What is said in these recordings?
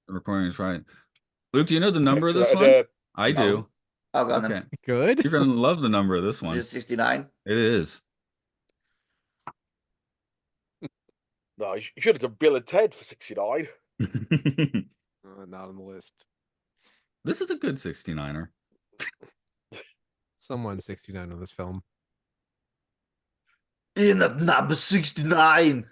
The recording is right. Luke, do you know the number of this Excellent. one? I No. do. Oh, go on then. Okay. Good. You're gonna love the number of this Is one. it 69? It is. No, you should have done Bill and Ted for 69. Not on the list. This is a good 69er. Someone 69 on this film. In at number 69.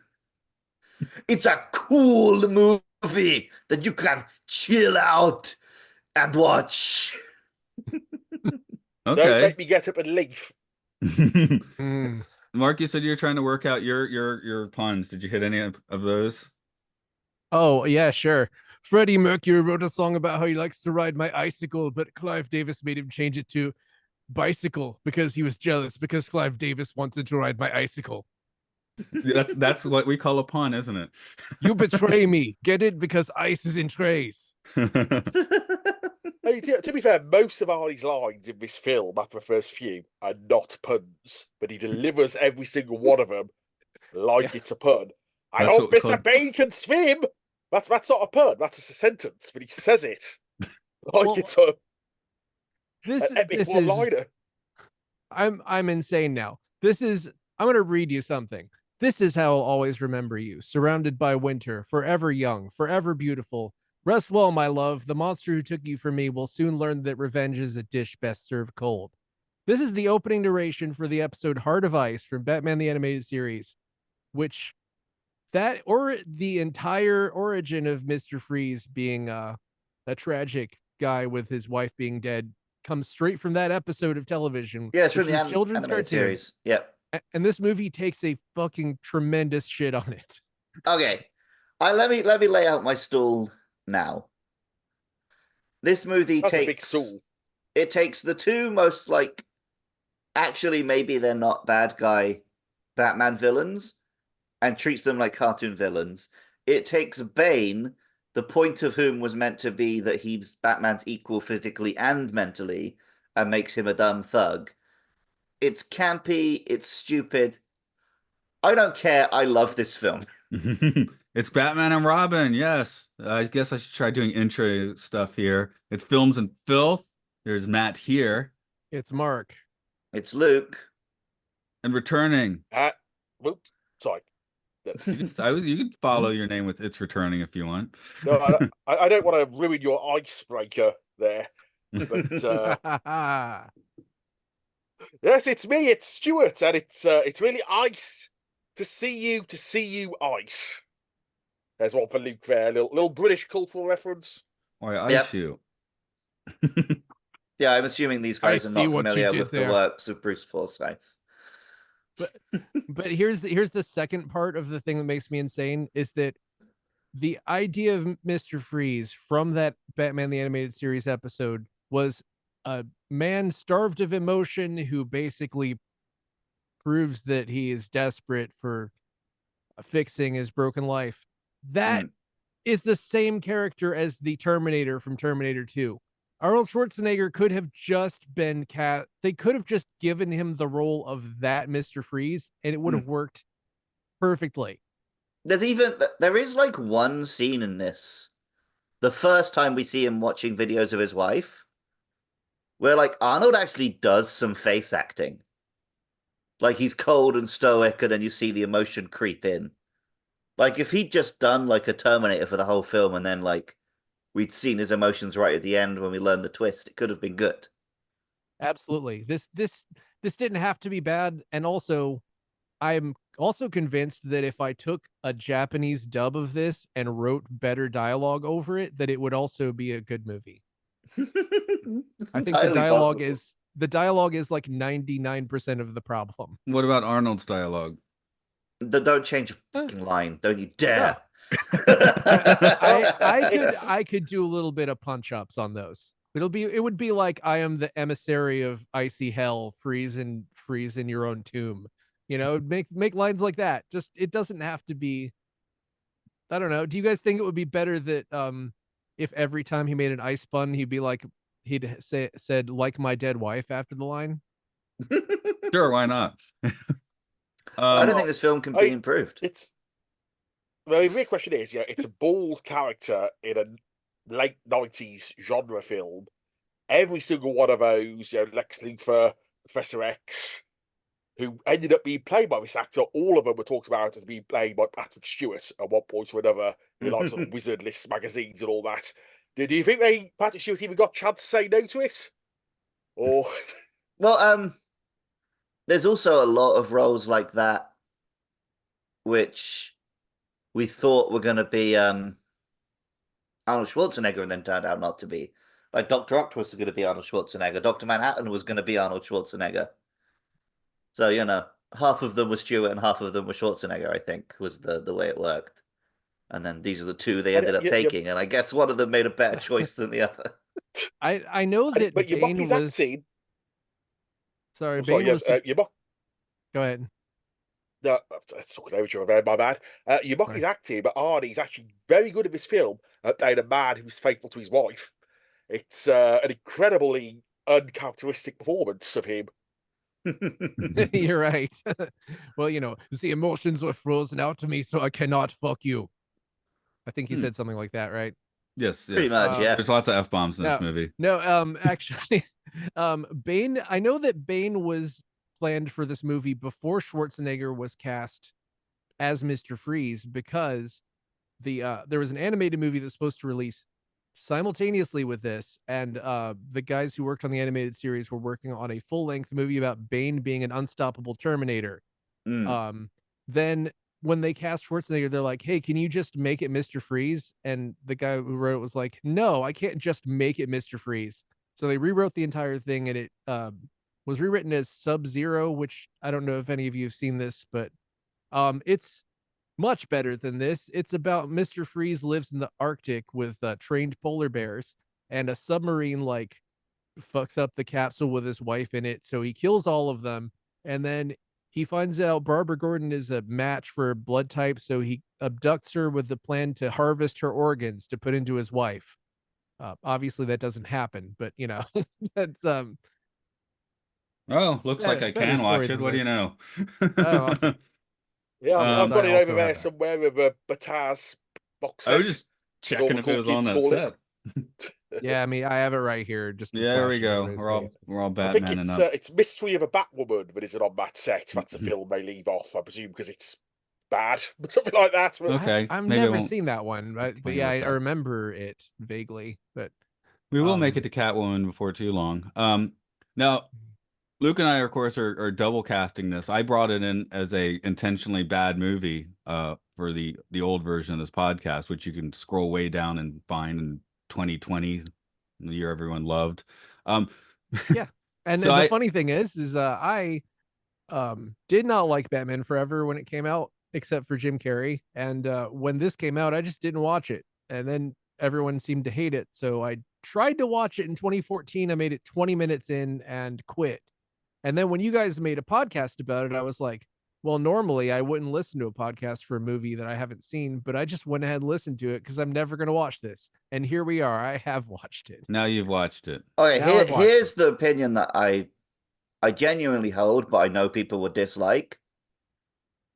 It's a cool movie that you can chill out and watch. Don't Okay. make me get up and leave. Mark, you said you were trying to work out your puns. Did you hit any of those? Oh, yeah, sure. Freddie Mercury wrote a song about how he likes to ride my icicle, but Clive Davis made him change it to bicycle because he was jealous because Clive Davis wanted to ride my icicle. That's what we call a pun, isn't it? You betray me. Get it? Because ice is in trays. Hey, to be fair, most of Arnie's lines in this film, after the first few, are not puns, but he delivers every single one of them like it's a pun. I That's hope what we Mr. call- Bane can swim. That's not a pun. That's a sentence, but he says it like Well, it's an This epic this is one-liner. I'm insane now. I'm gonna read you something. This is how I'll always remember you, surrounded by winter, forever young, forever beautiful. Rest well, my love. The monster who took you from me will soon learn that revenge is a dish best served cold. This is the opening narration for the episode Heart of Ice from Batman the Animated Series, which or the entire origin of Mr. Freeze being a tragic guy with his wife being dead comes straight from that episode of television. Yeah, it's from which the was children's animated cartoon. series. Yep. And this movie takes a fucking tremendous shit on it. Okay. Let me lay out my stall now. This movie That's a big takes stool. it takes the two most actually maybe they're not bad guy Batman villains and treats them like cartoon villains. It takes Bane, the point of whom was meant to be that he's Batman's equal physically and mentally, and makes him a dumb thug. It's campy, it's stupid. I don't care. I love this film. It's Batman and Robin. Yes. I guess I should try doing intro stuff here. It's Films and Filth. There's Matt here. It's Mark. It's Luke. And returning. Whoops, sorry. You could follow your name with It's Returning if you want. No, I don't want to ruin your icebreaker there. But yes, it's me, it's Stuart, and it's really ice to see you ice. There's one for Luke there, little British cultural reference. Why I Yep. shoot. Yeah, I'm assuming these guys I are see not what you familiar did with there. the works of Bruce Forsyth. But here's the second part of the thing that makes me insane is that the idea of Mr. Freeze from that Batman the Animated Series episode was a man starved of emotion who basically proves that he is desperate for fixing his broken life. That is the same character as the Terminator from Terminator 2. Arnold Schwarzenegger could have just been they could have just given him the role of that Mr. Freeze and it would have worked perfectly. There is one scene in this, the first time we see him watching videos of his wife, where Arnold actually does some face acting. He's cold and stoic, and then you see the emotion creep in. If he'd just done a Terminator for the whole film, and then we'd seen his emotions right at the end when we learned the twist, it could have been good. Absolutely. This didn't have to be bad, and also I'm also convinced that if I took a Japanese dub of this and wrote better dialogue over it, that it would also be a good movie. I think the dialogue is 99% of the problem. What about Arnold's dialogue? Don't change a fucking line. Don't you dare. I could do a little bit of punch ups on those. It would be like I am the emissary of icy hell, freeze in your own tomb. Make lines like that. Just it doesn't have to be. I don't know. Do you guys think it would be better that if every time he made an ice bun, he'd said like my dead wife after the line? Sure, why not? I don't think this film can be improved. The real question is, it's a bald character in a late 90s genre film, every single one of those, Lex Luthor, Professor X, who ended up being played by this actor, all of them were talked about as being played by Patrick Stewart at one point or another in like sort of wizard list magazines and all that. Do you think Patrick Stewart even got a chance to say no to it? Or Well, there's also a lot of roles like that which we thought were going to be Arnold Schwarzenegger and then turned out not to be. Like Dr. Octopus was going to be Arnold Schwarzenegger. Dr. Manhattan was going to be Arnold Schwarzenegger. So, half of them were Stewart and half of them were Schwarzenegger, I think, was the way it worked. And then these are the two they ended up taking. And I guess one of them made a better choice than the other. I know that but Bane was... acting. Sorry, Bane was... Go ahead. No, that's talking over each other there, my bad. You mock his acting, but Arnie's actually very good at this film at playing a man who's faithful to his wife. It's an incredibly uncharacteristic performance of him. You're right. Well, the emotions were frozen out to me, so I cannot fuck you. I think he said something like that, right? Yes, pretty much. Yeah, there's lots of F-bombs in this movie. No, actually, Bane. I know that Bane was planned for this movie before Schwarzenegger was cast as Mr. Freeze, because there was an animated movie that's supposed to release simultaneously with this, and the guys who worked on the animated series were working on a full-length movie about Bane being an unstoppable Terminator. Then when they cast Schwarzenegger, they're like, hey, can you just make it Mr. Freeze? And the guy who wrote it was like, no, I can't just make it Mr. Freeze. So they rewrote the entire thing, and it was rewritten as Sub-Zero, which I don't know if any of you have seen this, but it's much better than this. It's about Mr. Freeze lives in the Arctic with trained polar bears, and a submarine fucks up the capsule with his wife in it, so he kills all of them, and then he finds out Barbara Gordon is a match for her blood type, so he abducts her with the plan to harvest her organs to put into his wife. Obviously that doesn't happen, but that's Oh, looks like I can watch it. What do you know? Oh, awesome. Yeah, I've got it over there somewhere with a Bataz box set. I was just checking if it was on that set. Yeah, I mean, I have it right here. Just there we go. We're all Batman. I think it's Mystery of a Batwoman, but isn't on that set. That's a film they leave off, I presume, because it's bad, something like that. Okay, I've never seen that one, but yeah, I remember it vaguely. But we will make it to Catwoman before too long. Now, Luke and I, of course, are double casting this. I brought it in as a intentionally bad movie for the old version of this podcast, which you can scroll way down and find in 2020, the year everyone loved. Yeah, and the funny thing is I did not like Batman Forever when it came out, except for Jim Carrey. And when this came out, I just didn't watch it, and then everyone seemed to hate it, so I tried to watch it in 2014. I made it 20 minutes in and quit. And then when you guys made a podcast about it, I was like, well, normally I wouldn't listen to a podcast for a movie that I haven't seen, but I just went ahead and listened to it because I'm never going to watch this. And here we are. I have watched it. Now you've watched it. Okay, here's the opinion that I genuinely hold, but I know people would dislike.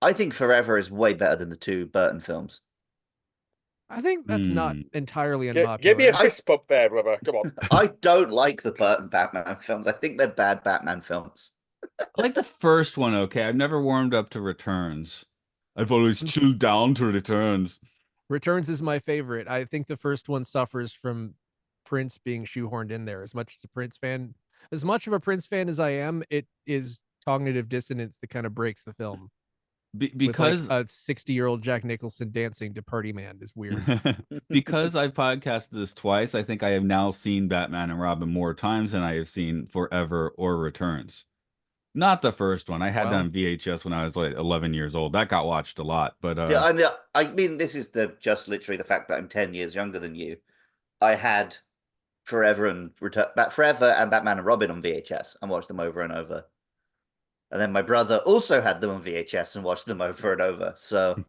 I think Forever is way better than the two Burton films. I think that's not entirely unpopular. Give me a fist bump there, brother. Come on. I don't like the Burton Batman films. I think they're bad Batman films. I like the first one, okay? I've never warmed up to Returns. I've always chilled down to Returns. Returns is my favorite. I think the first one suffers from Prince being shoehorned in there. As much of a Prince fan as I am, it is cognitive dissonance that kind of breaks the film. Because a 60-year-old Jack Nicholson dancing to Party Man is weird. Because I've podcasted this twice, I think I have now seen Batman and Robin more times than I have seen Forever or Returns. Not the first one. I had that on VHS when I was like 11 years old. That got watched a lot. But yeah, I mean, this is just literally the fact that I'm 10 years younger than you. I had Forever and Batman and Robin on VHS and watched them over and over. And then my brother also had them on VHS and watched them over and over. So,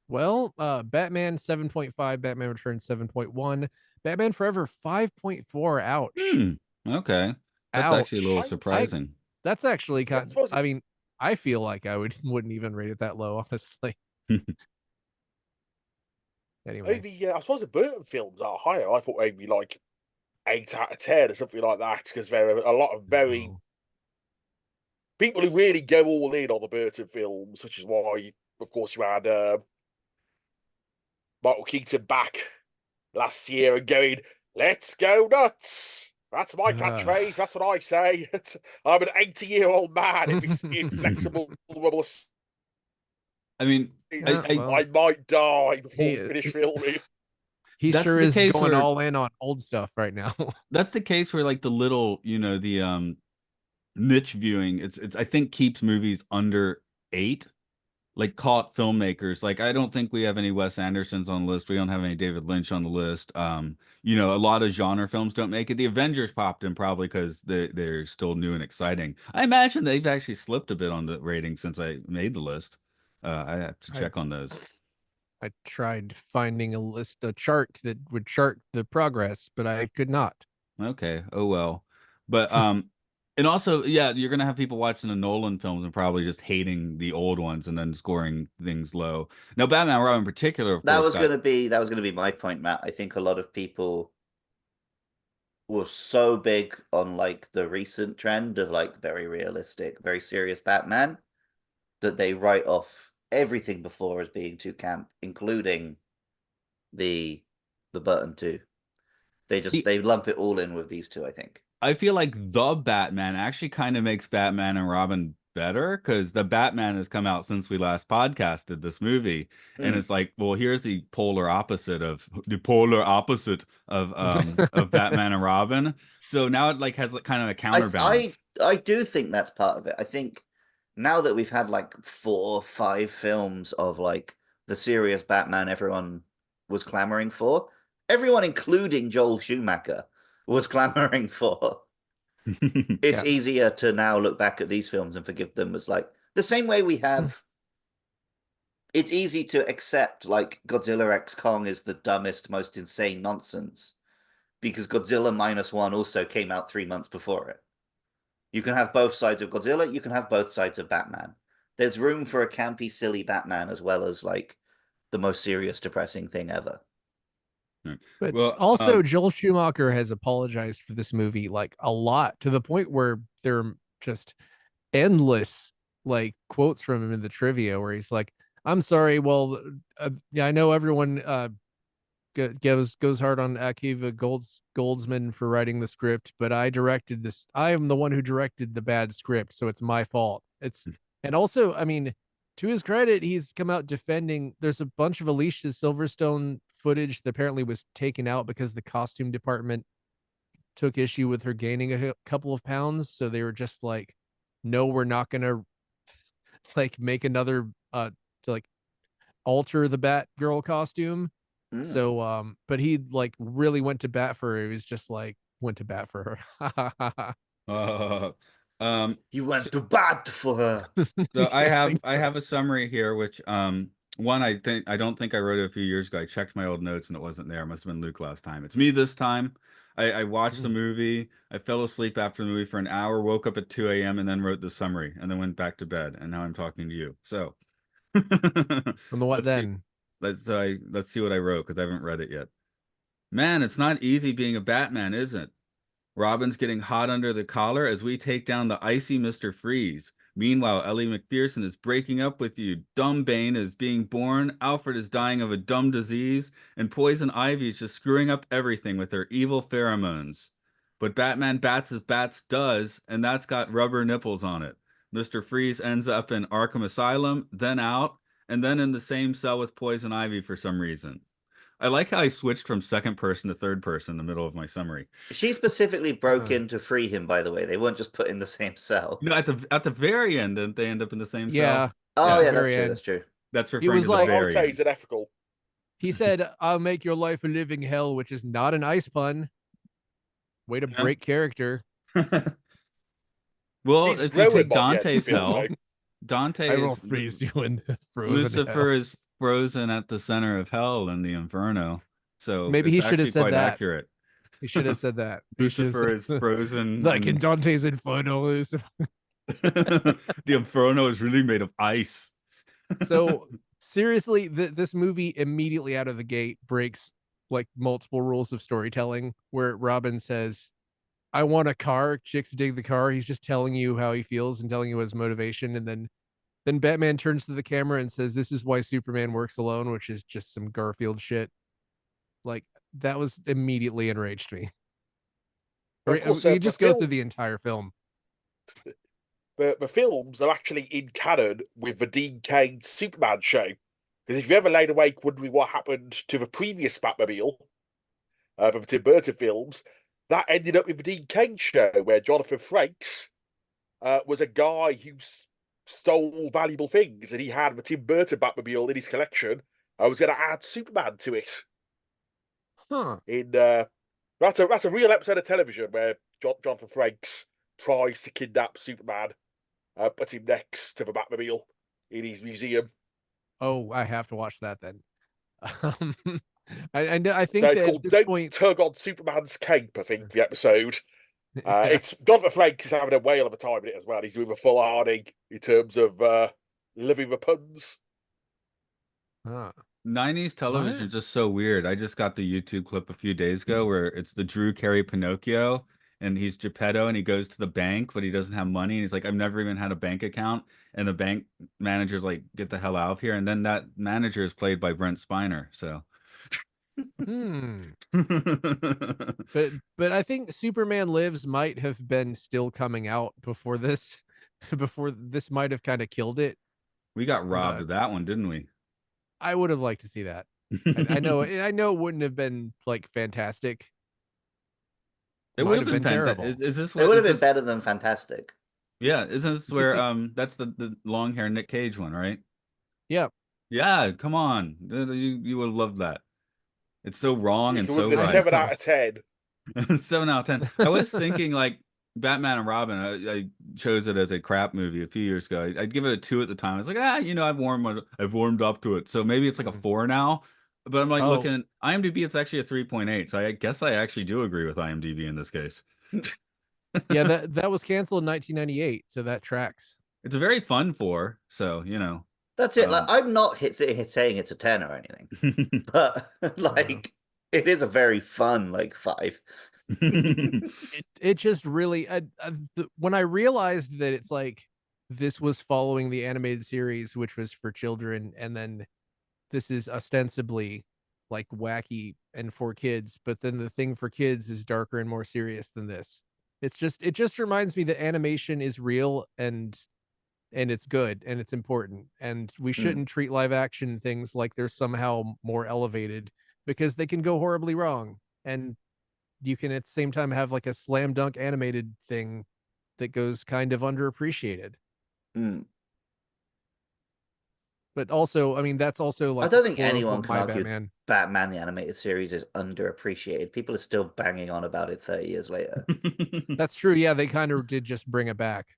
well, Batman 7.5, Batman Returns 7.1, Batman Forever 5.4. Ouch. Okay, that's actually a little surprising. That's actually kind of, I mean, I feel like I wouldn't even rate it that low, honestly. Anyway, Maybe I suppose the Burton films are higher. I thought maybe like 8 out of 10 or something like that, because there are a lot of very no. people who really go all in on the Burton films, which is why, of course, you had Michael Keaton back last year and going, "Let's go nuts." That's my catchphrase. That's what I say. I'm an 80-year-old man. It's inflexible. I mean, Yeah, well, I might die before we he- finish filming. he That's sure the is case going where- all in on old stuff right now. that's the case where like the little, the niche viewing, it's I think keeps movies under 8, like caught filmmakers. Like I don't think we have any Wes Andersons on the list. We don't have any David Lynch on the list. A lot of genre films don't make it. The Avengers popped in probably because they're still new and exciting. I imagine they've actually slipped a bit on the rating since I made the list. I have to check on those. I tried finding a chart that would chart the progress, but I could not. Okay. Oh well. But and also, yeah, you're gonna have people watching the Nolan films and probably just hating the old ones and then scoring things low. Now, Batman and Robin in particular, of That course, was gonna be my point, Matt. I think a lot of people were so big on like the recent trend of like very realistic, very serious Batman that they write off everything before as being too camp, including the Burton 2. They lump it all in with these two, I think. I feel like the Batman actually kind of makes Batman and Robin better because the Batman has come out since we last podcasted this movie, and it's like, well, here's the polar opposite of of Batman and Robin. So now it like has like kind of a counterbalance. I do think that's part of it. I think now that we've had like 4 or 5 films of like the serious Batman everyone was clamoring for, everyone including Joel Schumacher was clamoring for. It's easier to now look back at these films and forgive them as like the same way we have. It's easy to accept like Godzilla X Kong is the dumbest, most insane nonsense because Godzilla -1 also came out 3 months before it. You can have both sides of Godzilla. You can have both sides of Batman. There's room for a campy, silly Batman as well as like the most serious, depressing thing ever. But Well, also, Joel Schumacher has apologized for this movie like a lot to the point where there are just endless like quotes from him in the trivia where he's like, "I'm sorry. Well, yeah, I know everyone goes hard on Akiva Goldsman for writing the script, but I directed this. I am the one who directed the bad script, so it's my fault." And also, I mean, to his credit, he's come out defending. There's a bunch of Alicia Silverstone footage that apparently was taken out because the costume department took issue with her gaining a couple of pounds, so they were just like, "No, we're not gonna like make another to like alter the Batgirl costume." So but he like really went to bat for her. He was just like went to bat for her. You went to bat for her. So I have a summary here, which one I don't think I wrote it a few years ago. I checked my old notes and it wasn't there. It must have been Luke last time. It's me this time. I watched the movie. I fell asleep after the movie for an hour, woke up at 2 a.m. and then wrote the summary and then went back to bed. And now I'm talking to you. So On the what then? Let's see what I wrote because I haven't read it yet. Man, it's not easy being a Batman, is it? Robin's getting hot under the collar as we take down the icy Mr. Freeze. Meanwhile, Ellie McPherson is breaking up with you. Dumb Bane is being born. Alfred is dying of a dumb disease. And Poison Ivy is just screwing up everything with her evil pheromones. But Batman bats as bats does, and that's got rubber nipples on it. Mr. Freeze ends up in Arkham Asylum, then out, and then in the same cell with Poison Ivy for some reason. I like how I switched from second person to third person in the middle of my summary. She specifically broke in to free him, by the way. They weren't just put in the same cell. No, at the very end, didn't they end up in the same Yeah. cell? Oh, yeah, very end. that's true. That's referring was to like- the I would very say end. it's unethical. He said, "I'll make your life a living hell," which is not an ice pun. Way to Yeah. break character. Well, He's if you growing take by the end of the Dante's film, hell, though. Dante I will is freeze you in frozen Lucifer hell. is frozen at the center of hell in the Inferno. So Maybe it's he should have actually said quite that. accurate. He should have said that. He should have Lucifer is said- frozen. like in Dante's Inferno. The Inferno is really made of ice. So seriously, this movie immediately out of the gate breaks like multiple rules of storytelling, where Robin says, I want a car, chicks dig the car. He's just telling you how he feels and telling you his motivation. And then Batman turns to the camera and says, this is why Superman works alone, which is just some Garfield shit. Like, that was immediately enraged me. Of course, You just go through the entire film. The films are actually in canon with the Dean Cain Superman show. Because if you ever laid awake wondering what happened to the previous Batmobile, from the Tim Burton films, that ended up with the Dean Cain show, where Jonathan Frakes was a guy who stole valuable things, and he had the Tim Burton Batmobile in his collection. I was going to add Superman to it. Huh. That's a real episode of television where Jonathan Frakes tries to kidnap Superman, put him next to the Batmobile in his museum. Oh, I have to watch that then. I think so. It's that called at this "Don't point... Tug on Superman's Cape." I think the episode. It's Jonathan Frakes is having a whale of a time in it as well. He's doing a full harding in terms of living the puns. 90s television is just so weird. I just got the YouTube clip a few days ago where it's the Drew Carey Pinocchio, and he's Geppetto, and he goes to the bank, but he doesn't have money. And he's like, I've never even had a bank account. And the bank manager's like, get the hell out of here. And then that manager is played by Brent Spiner. So. But I think Superman Lives might have been still coming out before this. Before this might have kind of killed it. We got robbed of that one, didn't we? I would have liked to see that. I know it wouldn't have been like fantastic. It would have been terrible. Is this what, it would have been better than fantastic? Yeah, isn't this where that's the long hair Nick Cage one, right? Yeah. Yeah, come on. You would have loved that. It's so wrong and so right. 7 out of 10. 7 out of 10. I was thinking like Batman and Robin. I chose it as a crap movie a few years ago. I'd give it a 2 at the time. I was like, I've warmed up to it. So maybe it's like a 4 now. But I'm like looking at IMDb, it's actually a 3.8. So I guess I actually do agree with IMDb in this case. Yeah, that was canceled in 1998, so that tracks. It's a very fun 4, so That's it. Like, I'm not saying it's a 10 or anything, but like it is a very fun 5. it just really when I realized that it's like this was following the animated series, which was for children, and then this is ostensibly like wacky and for kids, but then the thing for kids is darker and more serious than this. It just reminds me that animation is real and it's good and it's important, and we shouldn't treat live action things like they're somehow more elevated, because they can go horribly wrong, and you can at the same time have like a slam dunk animated thing that goes kind of underappreciated. But also, I mean, that's also like, I don't think anyone can argue Batman. Batman the animated series is underappreciated. People are still banging on about it 30 years later. That's true. Yeah, they kind of did just bring it back.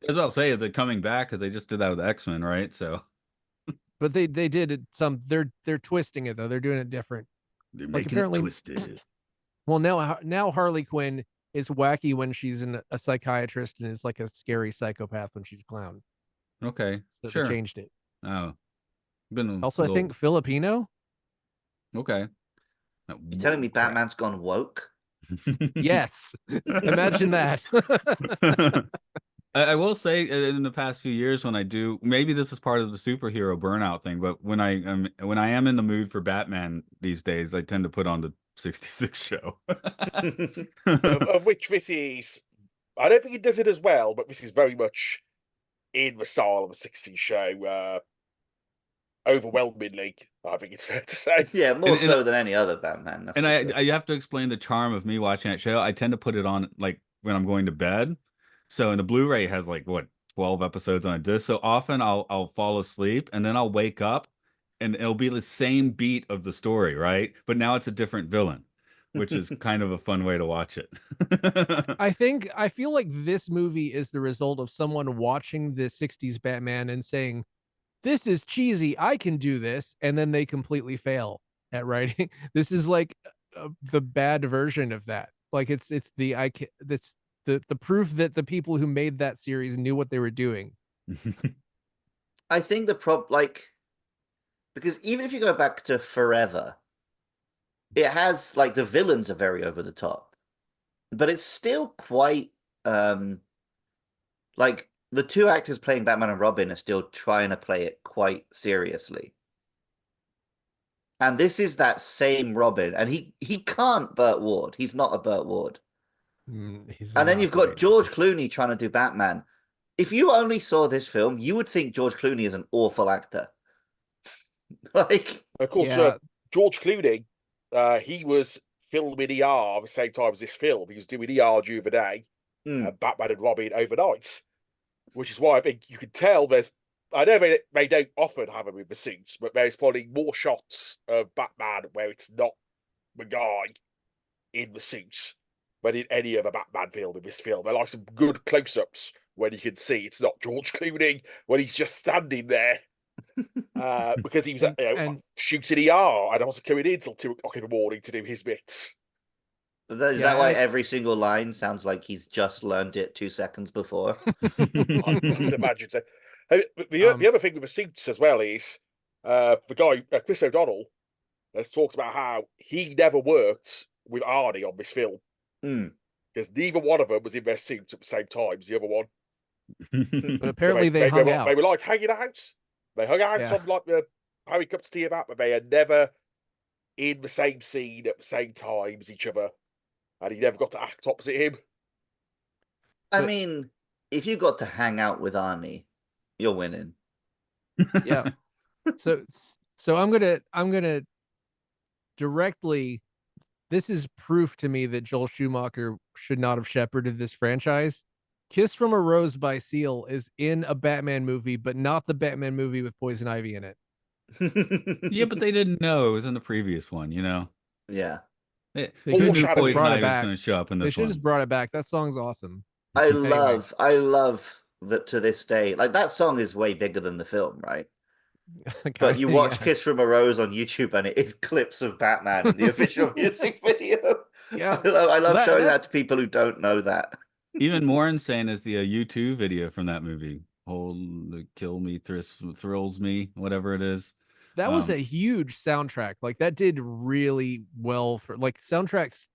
As I'll say, is it coming back? Because they just did that with X-Men, right? So, but they did it they're twisting it though. They're doing it different. They're making it twisted. Well, now Harley Quinn is wacky when she's a psychiatrist and is like a scary psychopath when she's a clown. Okay, so sure. They changed it. Oh, I think Filipino. Okay, you're telling me Batman's gone woke? Yes, imagine that. I will say, in the past few years, when I do, maybe this is part of the superhero burnout thing, but when I am in the mood for Batman these days, I tend to put on the 66 show. of which this is, I don't think it does it as well, but this is very much in the style of a 60s show. Overwhelmingly, I think it's fair to say. Yeah, more so than any other Batman. And I have to explain the charm of me watching that show. I tend to put it on like when I'm going to bed. So, and the Blu-ray has like 12 episodes on a disc. So often I'll fall asleep and then I'll wake up and it'll be the same beat of the story, right? But now it's a different villain, which is kind of a fun way to watch it. I feel like this movie is the result of someone watching the 60s Batman and saying, this is cheesy, I can do this, and then they completely fail at writing. This is like the bad version of that. Like it's the proof that the people who made that series knew what they were doing. I think because even if you go back to Forever, it has like the villains are very over the top, but it's still quite like the two actors playing Batman and Robin are still trying to play it quite seriously. And this is that same Robin, and he can't Burt Ward. He's not a Burt Ward. And then you've got George Clooney trying to do Batman. If you only saw this film, you would think George Clooney is an awful actor. Like, of course, Yeah. George Clooney, he was filming ER at the same time as this film. He was doing ER during the day, Batman and Robin overnight, which is why I think you can tell there's. I know they don't often have him in the suits, but there's probably more shots of Batman where it's not the guy in the suits than in any other Batman film in this film. There are like some good close-ups when you can see it's not George Clooney when he's just standing there. Because he was shooting ER and also coming in till 2 o'clock in the morning to do his bits. Is that why every single line sounds like he's just learned it 2 seconds before? I can imagine so. The other thing with the suits as well is the guy, Chris O'Donnell, has talked about how he never worked with Arnie on this film. Because neither one of them was in their suits at the same time as the other one. But apparently they hung out. They were like hanging out. They hung out on like the Harry Cups tea about, but they are never in the same scene at the same time as each other. And he never got to act opposite him. I mean, if you got to hang out with Arnie, you're winning. Yeah. So I'm gonna directly. This is proof to me that Joel Schumacher should not have shepherded this franchise. Kiss from a Rose by Seal is in a Batman movie, but not the Batman movie with Poison Ivy in it. Yeah, but they didn't know it was in the previous one, you know? Yeah. They All knew shadow Poison brought it Ivy was back. going to show up in They this should have one. just brought it back. That song's awesome. I Anyway. love that to this day. Like, that song is way bigger than the film, right? But you watch Kiss from a Rose on YouTube and it is clips of Batman in the official music video. Yeah. I love showing that to people who don't know that. Even more insane is the U2 video from that movie. Hold, kill me, thrills me, whatever it is. That was a huge soundtrack. Like, that did really well for like soundtracks,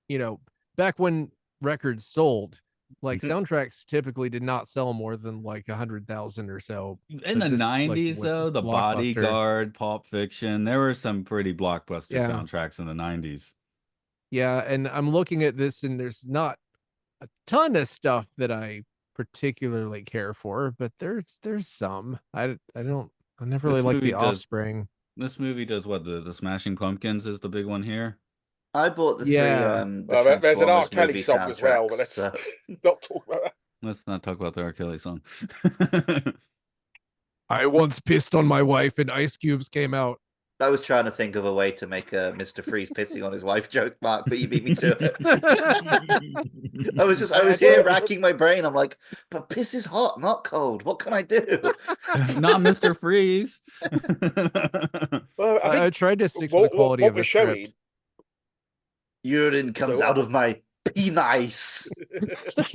you know, back when records sold, like soundtracks typically did not sell more than like 100,000 or so. In the 90s, though, The Bodyguard, Pulp Fiction, there were some pretty blockbuster soundtracks in the 90s. Yeah, and I'm looking at this and there's not a ton of stuff that I particularly care for, but there's some. I never really liked The Offspring. This movie does what? The Smashing Pumpkins is the big one here. I bought the three. There's an R. Kelly song as well, but let's not talk about that. Let's not talk about the R. Kelly song. I once pissed on my wife and Ice Cubes came out. I was trying to think of a way to make a Mr. Freeze pissing on his wife joke, Mark, but you beat me to it. I was here racking my brain. I'm like, but piss is hot, not cold. What can I do? Not Mr. Freeze. Well, I tried to stick to the quality of the script. Urine comes out of my penis. I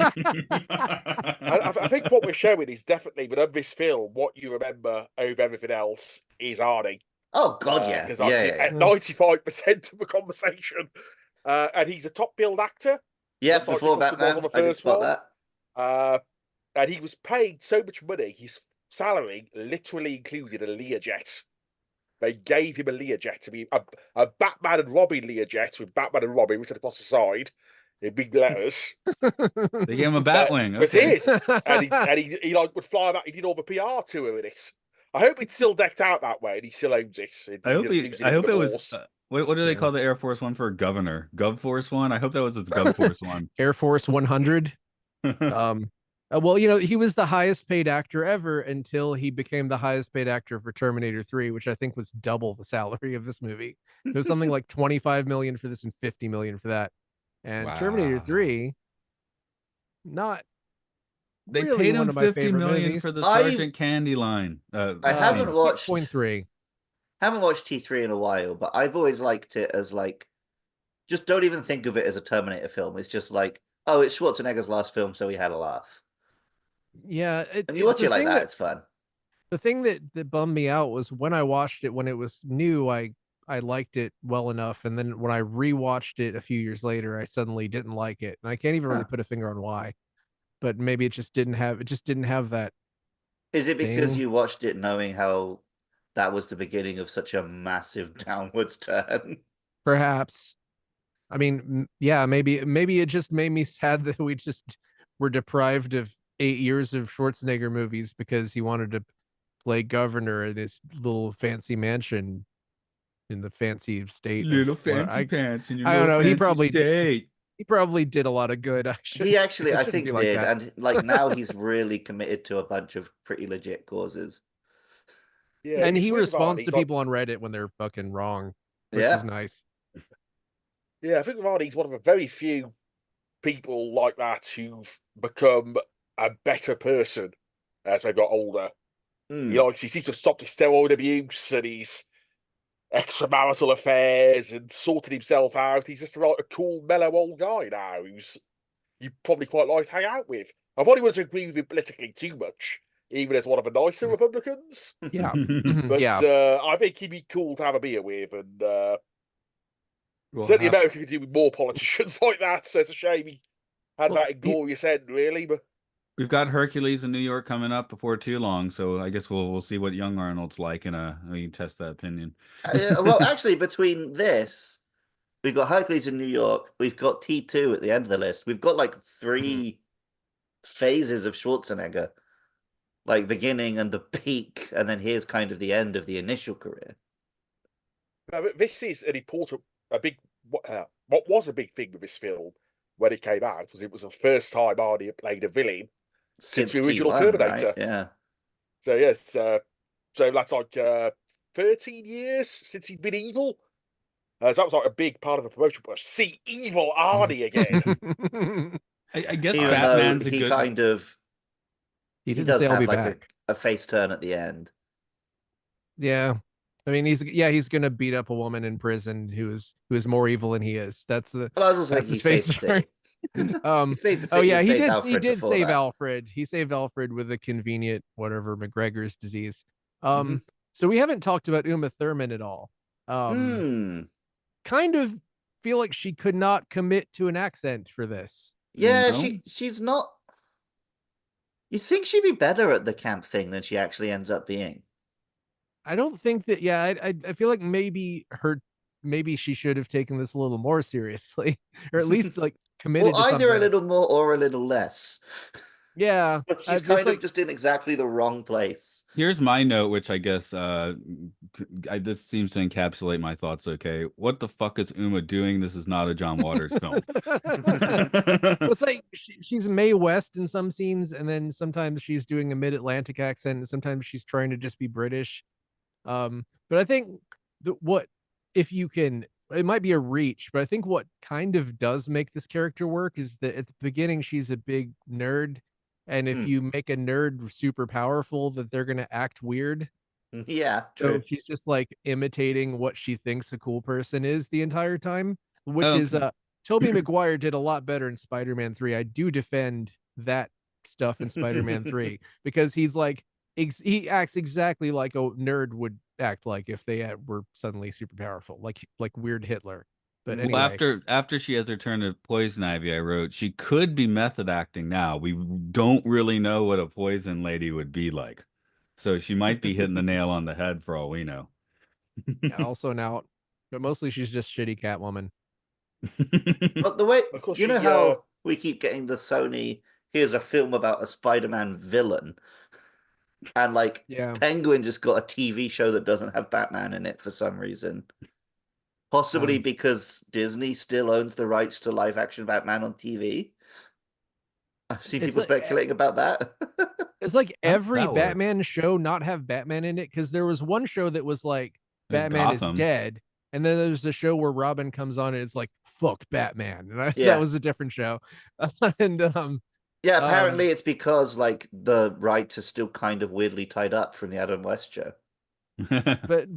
think what we're showing is definitely, but of this film, what you remember over everything else is Arnie. Oh God, yeah, because at 95% of the conversation, and he's a top billed actor. Yeah, before Batman, on the first one. That. And he was paid so much money. His salary literally included a Learjet. They gave him a Learjet to be a Batman and Robin Learjet with Batman and Robin written across the side in big letters. They gave him a Batwing. Okay. It is, and he like would fly about. He did all the PR to him in it. I hope it's still decked out that way, and he still owns it. I hope it was. What do they call the Air Force One for governor? Gov Force One. I hope that was its Gov Force One. Air Force 100. Well, he was the highest paid actor ever until he became the highest paid actor for Terminator 3, which I think was double the salary of this movie. It was something like 25 million for this and 50 million for that. And wow. Terminator 3, not. They really paid him 50 million movies. for the Sergeant Candy line. I haven't watched 6.3. Haven't watched T3 in a while, but I've always liked it as like, just don't even think of it as a Terminator film. It's just like, oh, it's Schwarzenegger's last film, so he had a laugh. Yeah, and you watch it like that, it's fun. The thing that bummed me out was when I watched it when it was new, I liked it well enough, and then when I rewatched it a few years later, I suddenly didn't like it, and I can't even really put a finger on why. But maybe it just didn't have that. Is it because thing. you watched it knowing how that was the beginning of such a massive downwards turn? Perhaps. I mean, yeah, maybe it just made me sad that we just were deprived of 8 years of Schwarzenegger movies because he wanted to play governor in his little fancy mansion in the fancy state Little of where fancy pants in your I don't little know. fancy state. He probably did a lot of good. He actually, I shouldn't think, be like did, that. and like now he's really committed to a bunch of pretty legit causes. Yeah, And it's he weird with Arnie. responds to He's like, people on Reddit when they're fucking wrong, which Yeah. is nice. yeah, I think Arnie's one of the very few people like that who've become a better person as they got older. Hmm. He seems to have stopped his steroid abuse and his extramarital affairs and sorted himself out. He's just a cool, mellow old guy now who's you probably quite like to hang out with. I probably wouldn't agree with him politically too much, even as one of the nicer Republicans. Yeah. But Yeah. I think he'd be cool to have a beer with, and Well, certainly America could do with more politicians like that. So it's a shame he had Well, that inglorious end, really. But we've got Hercules in New York coming up before too long, so I guess we'll see what young Arnold's like, and we can test that opinion. Well, actually, between this, we've got Hercules in New York. We've got T2 at the end of the list. We've got like 3 phases of Schwarzenegger, like beginning and the peak, and then here's kind of the end of the initial career. this is an important, what was a big thing with this film when it came out was it was the first time Arnie had played a villain since the original T1, Terminator. right? Yeah. So yes, so that's like 13 years since he'd been evil. So that was like a big part of the promotion push. See evil Arnie again. I guess Even Batman's though a he good. kind of he didn't does say I'll have be like back. a face turn at the end. Yeah. I mean, he's gonna beat up a woman in prison who is more evil than he is. That's the But I was also that's thinking he his saved face the turn. city. Um, He saved the oh city yeah, and he saved did. Alfred He did before save that. Alfred. He saved Alfred with a convenient whatever McGregor's disease. Mm-hmm. So we haven't talked about Uma Thurman at all. Kind of feel like she could not commit to an accent for this. Yeah, No? she's not. You'd think she'd be better at the camp thing than she actually ends up being. I don't think that. Yeah, I feel like maybe she should have taken this a little more seriously, or at least like committed Well, to either a something. little more or a little less. Yeah, But she's it's kind like of just in exactly the wrong place. Here's my note, which I guess this seems to encapsulate my thoughts. Okay, what the fuck is Uma doing? This is not a John Waters film. it's like she's Mae West in some scenes, and then sometimes she's doing a mid-Atlantic accent, and sometimes she's trying to just be British. But I think what if you can, it might be a reach, but I think what kind of does make this character work is that at the beginning she's a big nerd, and if you make a nerd super powerful, that they're gonna act weird. Yeah, So true. she's just like imitating what she thinks a cool person is the entire time, which Oh, is Tobey Maguire did a lot better in Spider-Man 3. I do defend that stuff in Spider-Man 3 because he's like he acts exactly like a nerd would act like if they were suddenly super powerful, like weird Hitler. But well, anyway, after she has her turn to Poison Ivy, I wrote she could be method acting now. We don't really know what a poison lady would be like, so she might be hitting the nail on the head for all we know. yeah, also now, but mostly she's just shitty Catwoman. But the way Of course, you know she, how we keep getting the Sony, here's a film about a Spider-Man villain, and like Yeah. Penguin just got a TV show that doesn't have Batman in it for some reason. Possibly because Disney still owns the rights to live-action Batman on TV. I've seen people speculating about that. It's like every that work? Batman show not have Batman in it, because there was one show that was like There's Batman is Gotham. dead, and then there's a show where Robin comes on and it's like fuck Batman, and Yeah. that was a different show. And Yeah, apparently it's because like the rights are still kind of weirdly tied up from the Adam West show. but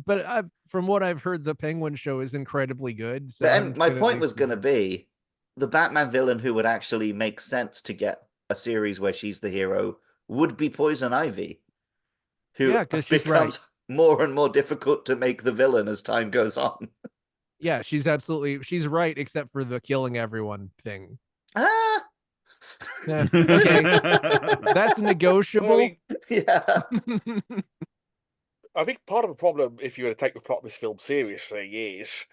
from what I've heard, the Penguin show is incredibly good. So And my point was going to be the Batman villain who would actually make sense to get a series where she's the hero would be Poison Ivy. who Yeah, 'cause she's becomes more and more difficult to make the villain as time goes on. Yeah, she's right, except for the killing everyone thing. Ah, Yeah, okay. That's negotiable. Well, I mean, yeah. I think part of the problem, if you were to take the plot of this film seriously, is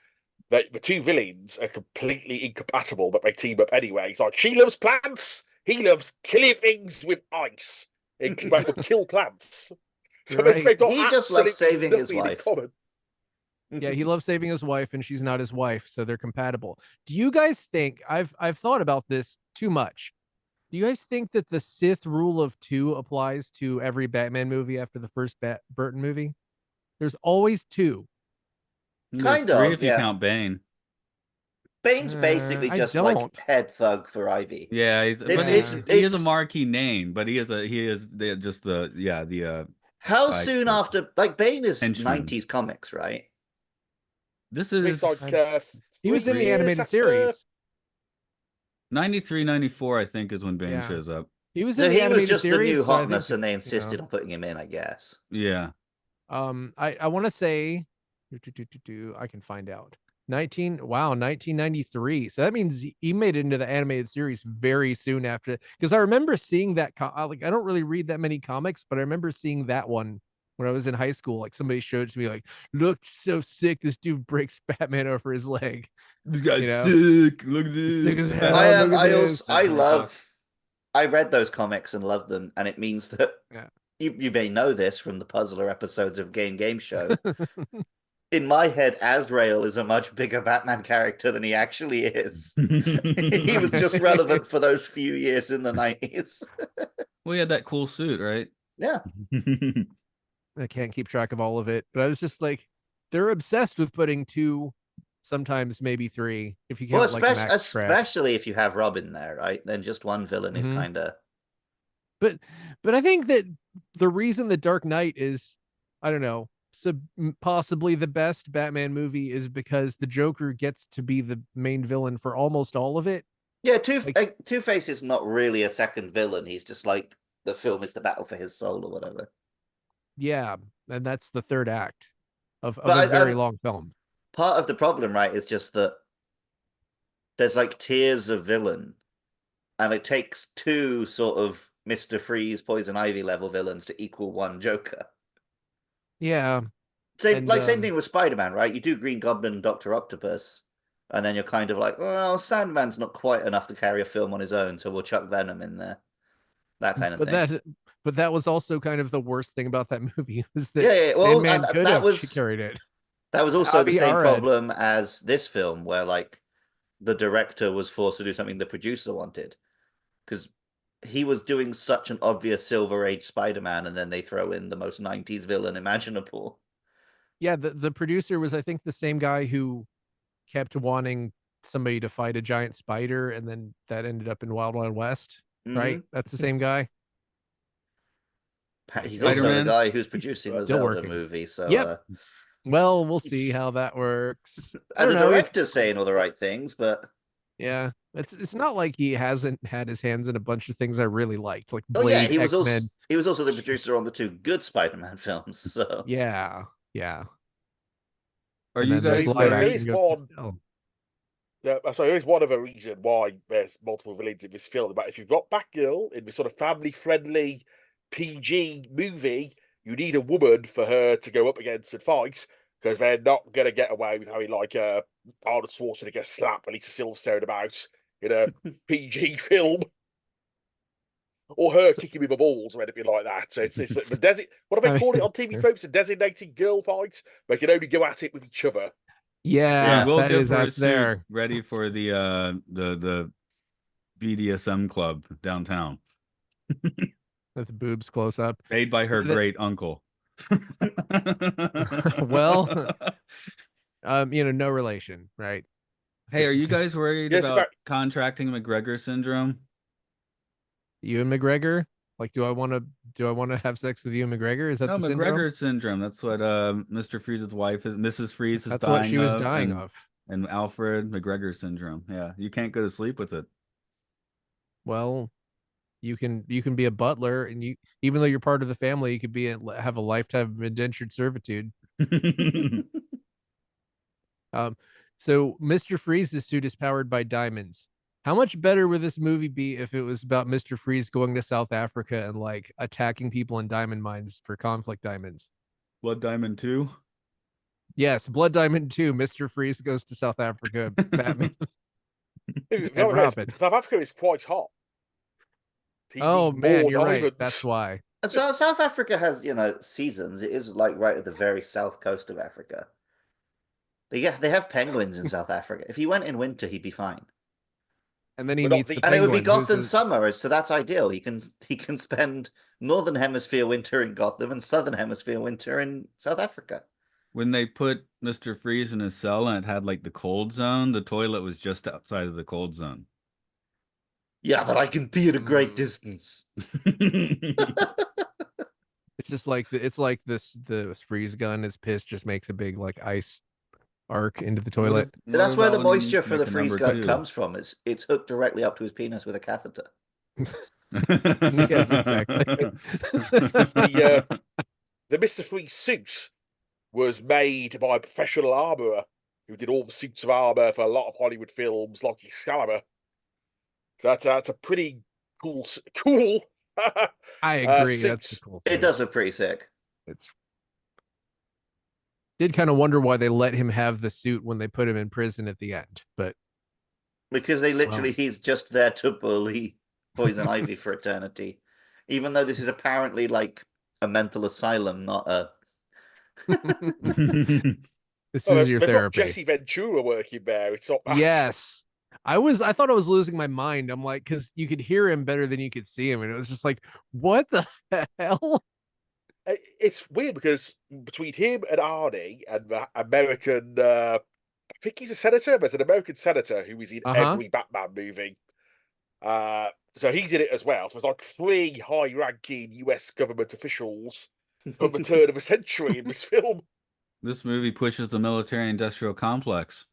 that the two villains are completely incompatible, but they team up anyway. It's like she loves plants, he loves killing things with ice. They will kill plants. So Right. they've got He just loves absolutely saving his nothing in wife. common. Yeah, he loves saving his wife, and she's not his wife, so they're compatible. Do you guys think I've thought about this too much? Do you guys think that the Sith rule of 2 applies to every Batman movie after the first Burton movie? There's always 2. There's Kind 3 of, if you yeah. count Bane. Bane's basically I just don't. like head thug for Ivy. Yeah, he is it's a marquee name, but he is just how like soon the after, like, Bane is henchman. 90s comics, right? This It's is like He was in 3 the years animated after- series. 93, 94, I think, is when Bane Yeah. shows up. He was So in the he was animated just series. the new so I think hotness, and they it's, you know. insisted on putting him in, I guess. Yeah. I want to say I can find out. 1993. So that means he made it into the animated series very soon after, because I remember seeing that like I don't really read that many comics, but I remember seeing that one when I was in high school. Like somebody showed it to me, like, look, so sick, this dude breaks Batman over his leg. This guy's You know? sick. Look at Stick his this. head out, look at this. I read those comics and loved them, and it means that Yeah. you may know this from the Puzzler episodes of Game Show. In my head, Azrael is a much bigger Batman character than he actually is. He was just relevant for those few years in the 90s. Well, he had that cool suit, right? Yeah. I can't keep track of all of it, but I was just like, they're obsessed with putting 2, sometimes maybe 3, if you count Well, like Max Scratch. especially if you have Robin there, right? Then just one villain is kind of. But I think that the reason the Dark Knight is, I don't know, possibly the best Batman movie is because the Joker gets to be the main villain for almost all of it. Yeah, Two-Face is not really a second villain. He's just like, the film is the battle for his soul or whatever. Yeah, and that's the third act of a very long film. Part of the problem, right, is just that there's like tiers of villain, and it takes 2 sort of Mr. Freeze, Poison Ivy level villains to equal one Joker. Yeah. Same thing with Spider-Man, right? You do Green Goblin and Dr. Octopus, and then you're kind of like, well, Sandman's not quite enough to carry a film on his own, so we'll chuck Venom in there. That kind of thing. But that was also kind of the worst thing about that movie, was that Well, Sandman could have carried it. That was also the same problem as this film, where like the director was forced to do something the producer wanted, because he was doing such an obvious Silver Age Spider-Man, and then they throw in the most 90s villain imaginable. Yeah, the producer was, I think, the same guy who kept wanting somebody to fight a giant spider, and then that ended up in Wild Wild West, right? That's the same guy. He's also the guy who's producing the Zelda movie, so yep. Well, we'll see how that works. The director's saying all the right things, but yeah, it's not like he hasn't had his hands in a bunch of things I really liked, like Blade, X-Men. he was also the producer on the 2 good Spider-Man films. So yeah. Are you guys there is one other reason why there's multiple villains in this film. But if you've got Batgirl in this sort of family-friendly PG movie, you need a woman for her to go up against and fight, because they're not going to get away with having like Arnold Schwarzenegger slap Lisa Silverstone about in a PG film, or her kicking with the balls or anything like that. So it's what do they call it on TV tropes? A designated girl fight. They can only go at it with each other. Yeah, we'll that get is her that's there. Ready for the BDSM club downtown. With the boobs close up. Paid by her great uncle. Well, no relation, right? Hey, are you guys worried about contracting McGregor syndrome? Ewan McGregor? Like, do I want to have sex with Ewan McGregor? Is that the McGregor syndrome? That's what Mr. Freeze's wife is. Mrs. Freeze is That's dying what she was of, dying of. And Alfred McGregor syndrome. Yeah, you can't go to sleep with it. Well, You can be a butler, and you, even though you're part of the family, you could have a lifetime of indentured servitude. So Mr. Freeze's suit is powered by diamonds. How much better would this movie be if it was about Mr. Freeze going to South Africa and like attacking people in diamond mines for conflict diamonds? Blood Diamond 2. Yes, Blood Diamond 2. Mr. Freeze goes to South Africa. Batman and Robin. South Africa is quite hot. He Oh needs man, more you're right. diamonds. That's why. So South Africa has, seasons. It is like right at the very south coast of Africa. They have penguins in South Africa. If he went in winter, he'd be fine. And then he But not meets the And it would be penguin, who's Gotham summer, so that's ideal. He can spend Northern Hemisphere winter in Gotham and Southern Hemisphere winter in South Africa. When they put Mr. Freeze in his cell and it had like the cold zone, the toilet was just outside of the cold zone. Yeah, but I can be at a great distance. It's just like the freeze gun. His piss just makes a big like ice arc into the toilet. That's where the about when he moisture used to for the make a freeze number gun 2? comes from. It's hooked directly up to his penis with a catheter. Yes, exactly. The Mr. Freeze suit was made by a professional armorer who did all the suits of armor for a lot of Hollywood films, like Excalibur. So that's a pretty cool. I agree. Suits. That's the cool thing. It does look pretty sick. It's did kind of wonder why they let him have the suit when they put him in prison at the end, but Because he's just there to bully Poison Ivy for eternity. Even though this is apparently like a mental asylum, not a... This is your they've therapy. got Jesse Ventura working there. It's not bad. Yes. I thought I was losing my mind. I'm like, because you could hear him better than you could see him. And it was just like, what the hell? It's weird because between him and Arnie and the American, I think he's a senator, but it's an American senator who is in every Batman movie. So he's in it as well. So it's like 3 high-ranking US government officials from the turn of a century in this film. This movie pushes the military-industrial complex.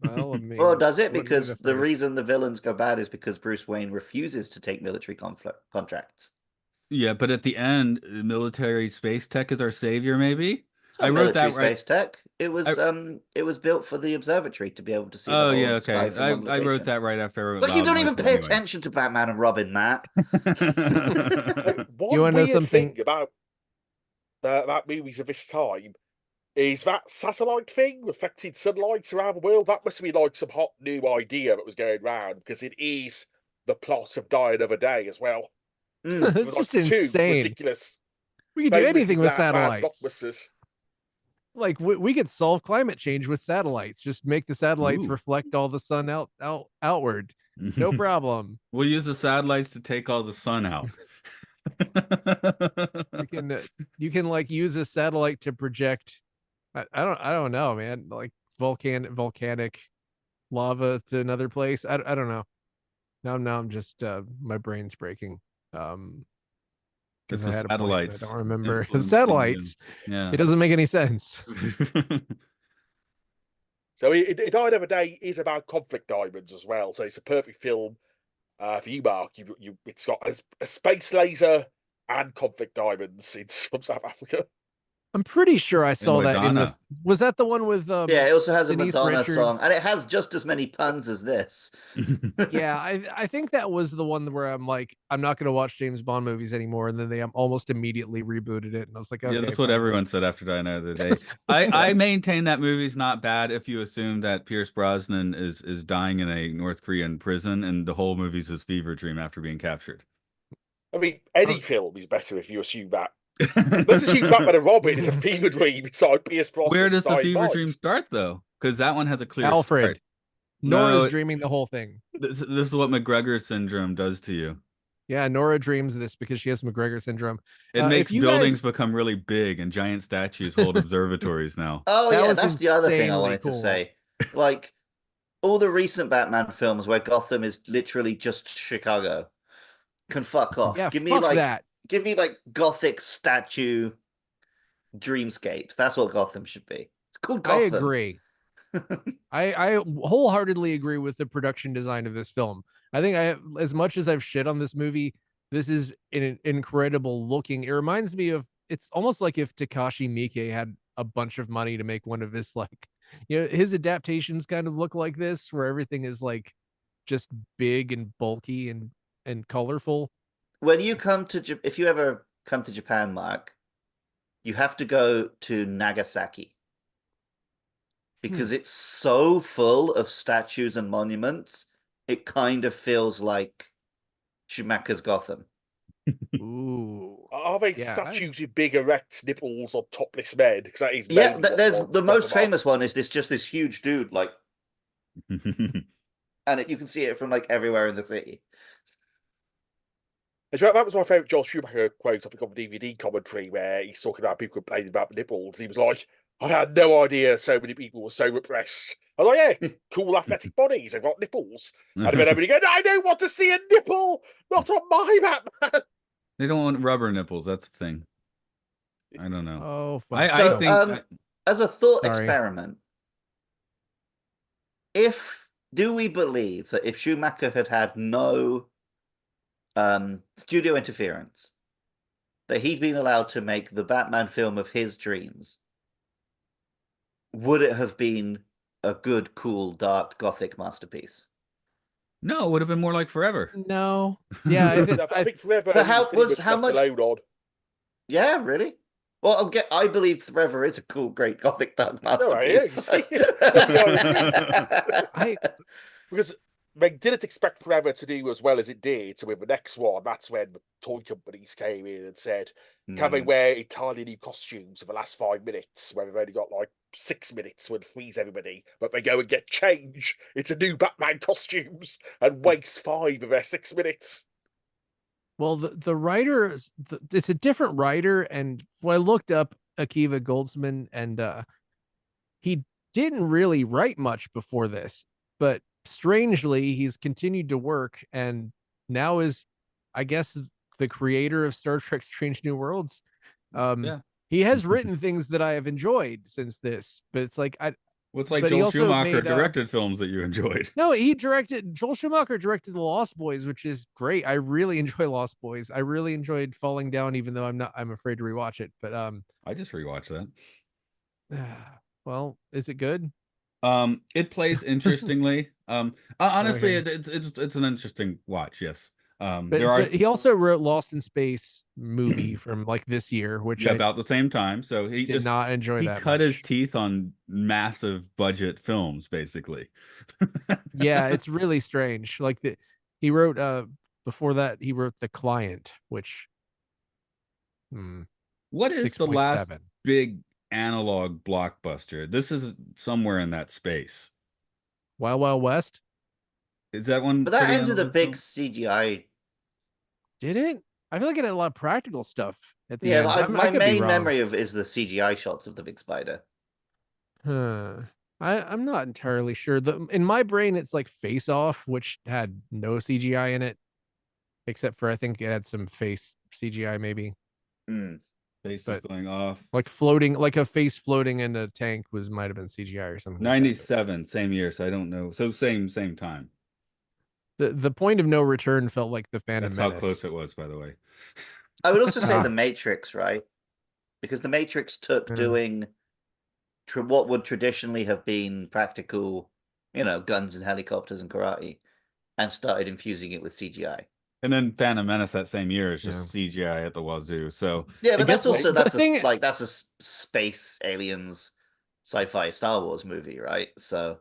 Well, I mean, Well, does it? Because the reason the villains go bad is because Bruce Wayne refuses to take military contracts. Yeah, but at the end, military space tech is our savior, maybe? I wrote that right. Space tech. It was built for the observatory to be able to see the whole sky from one location. I wrote that right after I wrote Look, you don't even pay attention to Batman and Robin, Matt. One you want to know something thing about movies of this time is that satellite thing reflected sunlight around the world. That must be like some hot new idea that was going around, because it is the plot of Die Another Day as well. It's just like insane. Ridiculous. We could do anything with satellites. Like we could solve climate change with satellites. Just make the satellites reflect all the sun outward. No problem. We'll use the satellites to take all the sun out. You can like use a satellite to project. I don't know, man. Like volcanic lava to another place. I don't know. Now I'm just my brain's breaking. It's I the had satellites. I don't remember the satellites. Yeah, it doesn't make any sense. So Die Another Day is about conflict diamonds as well. So it's a perfect film for you, Mark. It's got a space laser and conflict diamonds. It's from South Africa. I'm pretty sure I saw that in the. Was that the one with? Yeah, it also has Denise a Madonna Richards song, and it has just as many puns as this. Yeah, I think that was the one where I'm like, I'm not going to watch James Bond movies anymore, and then they almost immediately rebooted it, and I was like, okay, yeah, that's what everyone said after Die Another Day. I maintain that movie's not bad if you assume that Pierce Brosnan is dying in a North Korean prison, and the whole movie's his fever dream after being captured. I mean, any film is better if you assume that. Let's assume Batman and Robin is a fever dream inside Pierce Brosnan. Where does the fever dream start, though? Because that one has a clear Alfred. start. Nora's dreaming the whole thing. This is what McGregor syndrome does to you. Yeah, Nora dreams this because she has McGregor syndrome. It makes buildings become really big, and giant statues hold observatories now. Oh, yeah, that's the other thing I wanted to say. Like, all the recent Batman films where Gotham is literally just Chicago can fuck off. Yeah, give me like Gothic statue dreamscapes. That's what Gotham should be. It's called Gotham. I agree. I wholeheartedly agree with the production design of this film. I think as much as I've shit on this movie, this is an incredible looking. It reminds me of, it's almost like if Takashi Miike had a bunch of money to make one of his, like, his adaptations kind of look like this, where everything is like just big and bulky and colorful. When you come to if you ever come to Japan, Mark, you have to go to Nagasaki because it's so full of statues and monuments. It kind of feels like Schumacher's Gotham. Ooh. Are they statues with big erect nipples or topless men? Because that is there's the most famous one is this huge dude, like, and you can see it from like everywhere in the city. That was my favourite Joel Schumacher quote, I think, on the DVD commentary, where he's talking about people complaining about nipples. He was like, I had no idea so many people were so repressed. I was like, yeah, cool athletic bodies, they've got nipples. And then everybody go, I don't want to see a nipple, not on my Batman. They don't want rubber nipples, that's the thing. I don't know. Oh, I think as a thought experiment, do we believe that if Schumacher had had no studio interference, that he'd been allowed to make the Batman film of his dreams, would it have been a good, cool, dark, gothic masterpiece? No, it would have been more like Forever. No. Yeah, I think Forever. But how much? Yeah, really? Well, I believe Forever is a cool, great gothic dark masterpiece. No, because they didn't expect Forever to do as well as it did. So with the next one, that's when the toy companies came in and said, can they wear entirely new costumes for the last 5 minutes, where they've only got like 6 minutes to freeze everybody, but they go and get change into new Batman costumes and waste 5 of their 6 minutes. Well, the writer, it's a different writer, and I looked up Akiva Goldsman, and he didn't really write much before this, but strangely, he's continued to work, and now is, I guess, the creator of Star Trek Strange New Worlds. He has written things that I have enjoyed since this, but it's like What's like Joel Schumacher directed films that you enjoyed? No, Joel Schumacher directed The Lost Boys, which is great. I really enjoy Lost Boys. I really enjoyed Falling Down, even though I'm afraid to rewatch it. But I just rewatched that. Well, is it good? It plays interestingly. Honestly, Okay. it's an interesting watch, yes. But he also wrote Lost in Space movie from like this year, which about the same time. So he did not enjoy that. He cut his teeth on massive budget films, basically. Yeah, it's really strange. Like he wrote before that he wrote The Client, which what is 6. the last 7. Big analog blockbuster? This is somewhere in that space. Wild Wild West? Is that one? But that ended a big CGI. Did it? I feel like it had a lot of practical stuff at the end. My main memory is the CGI shots of the big spider. I'm not entirely sure. In my brain, it's like Face Off, which had no CGI in it, except for I think it had some face CGI maybe. Face is going off. Like floating, like a face floating in a tank might have been CGI or something. 97, same year, so I don't know. So same time. The point of no return felt like the Phantom Menace. That's how close it was, by the way. I would also say The Matrix, right? Because The Matrix took doing what would traditionally have been practical, guns and helicopters and karate, and started infusing it with CGI. And then Phantom Menace that same year is just CGI at the wazoo. So yeah, but that's a space aliens sci-fi Star Wars movie, right? So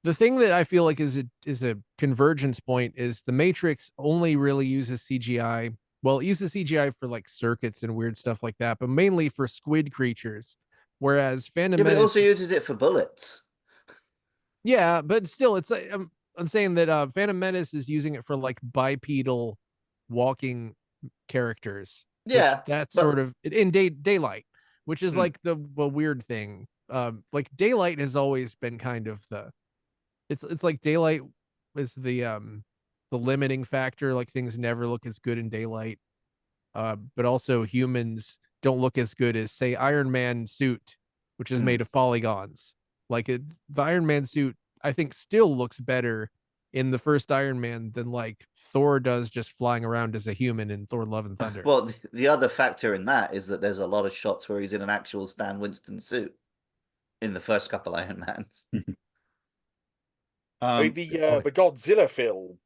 the thing that I feel like is a convergence point is The Matrix only really uses CGI. Well, it uses CGI for like circuits and weird stuff like that, but mainly for squid creatures. Whereas Phantom Menace, but it also uses it for bullets. Yeah, but still, it's like I'm saying that Phantom Menace is using it for like bipedal walking characters. Yeah, that's sort of in daylight, which is like the weird thing. Like daylight has always been kind of it's like daylight is the limiting factor. Like things never look as good in daylight. But also humans don't look as good as, say, Iron Man suit, which is made of polygons. Like the Iron Man suit, I think, still looks better in the first Iron Man than like Thor does just flying around as a human in Thor: Love and Thunder. Well, the other factor in that is that there's a lot of shots where he's in an actual Stan Winston suit in the first couple Iron Mans. I mean, the Godzilla film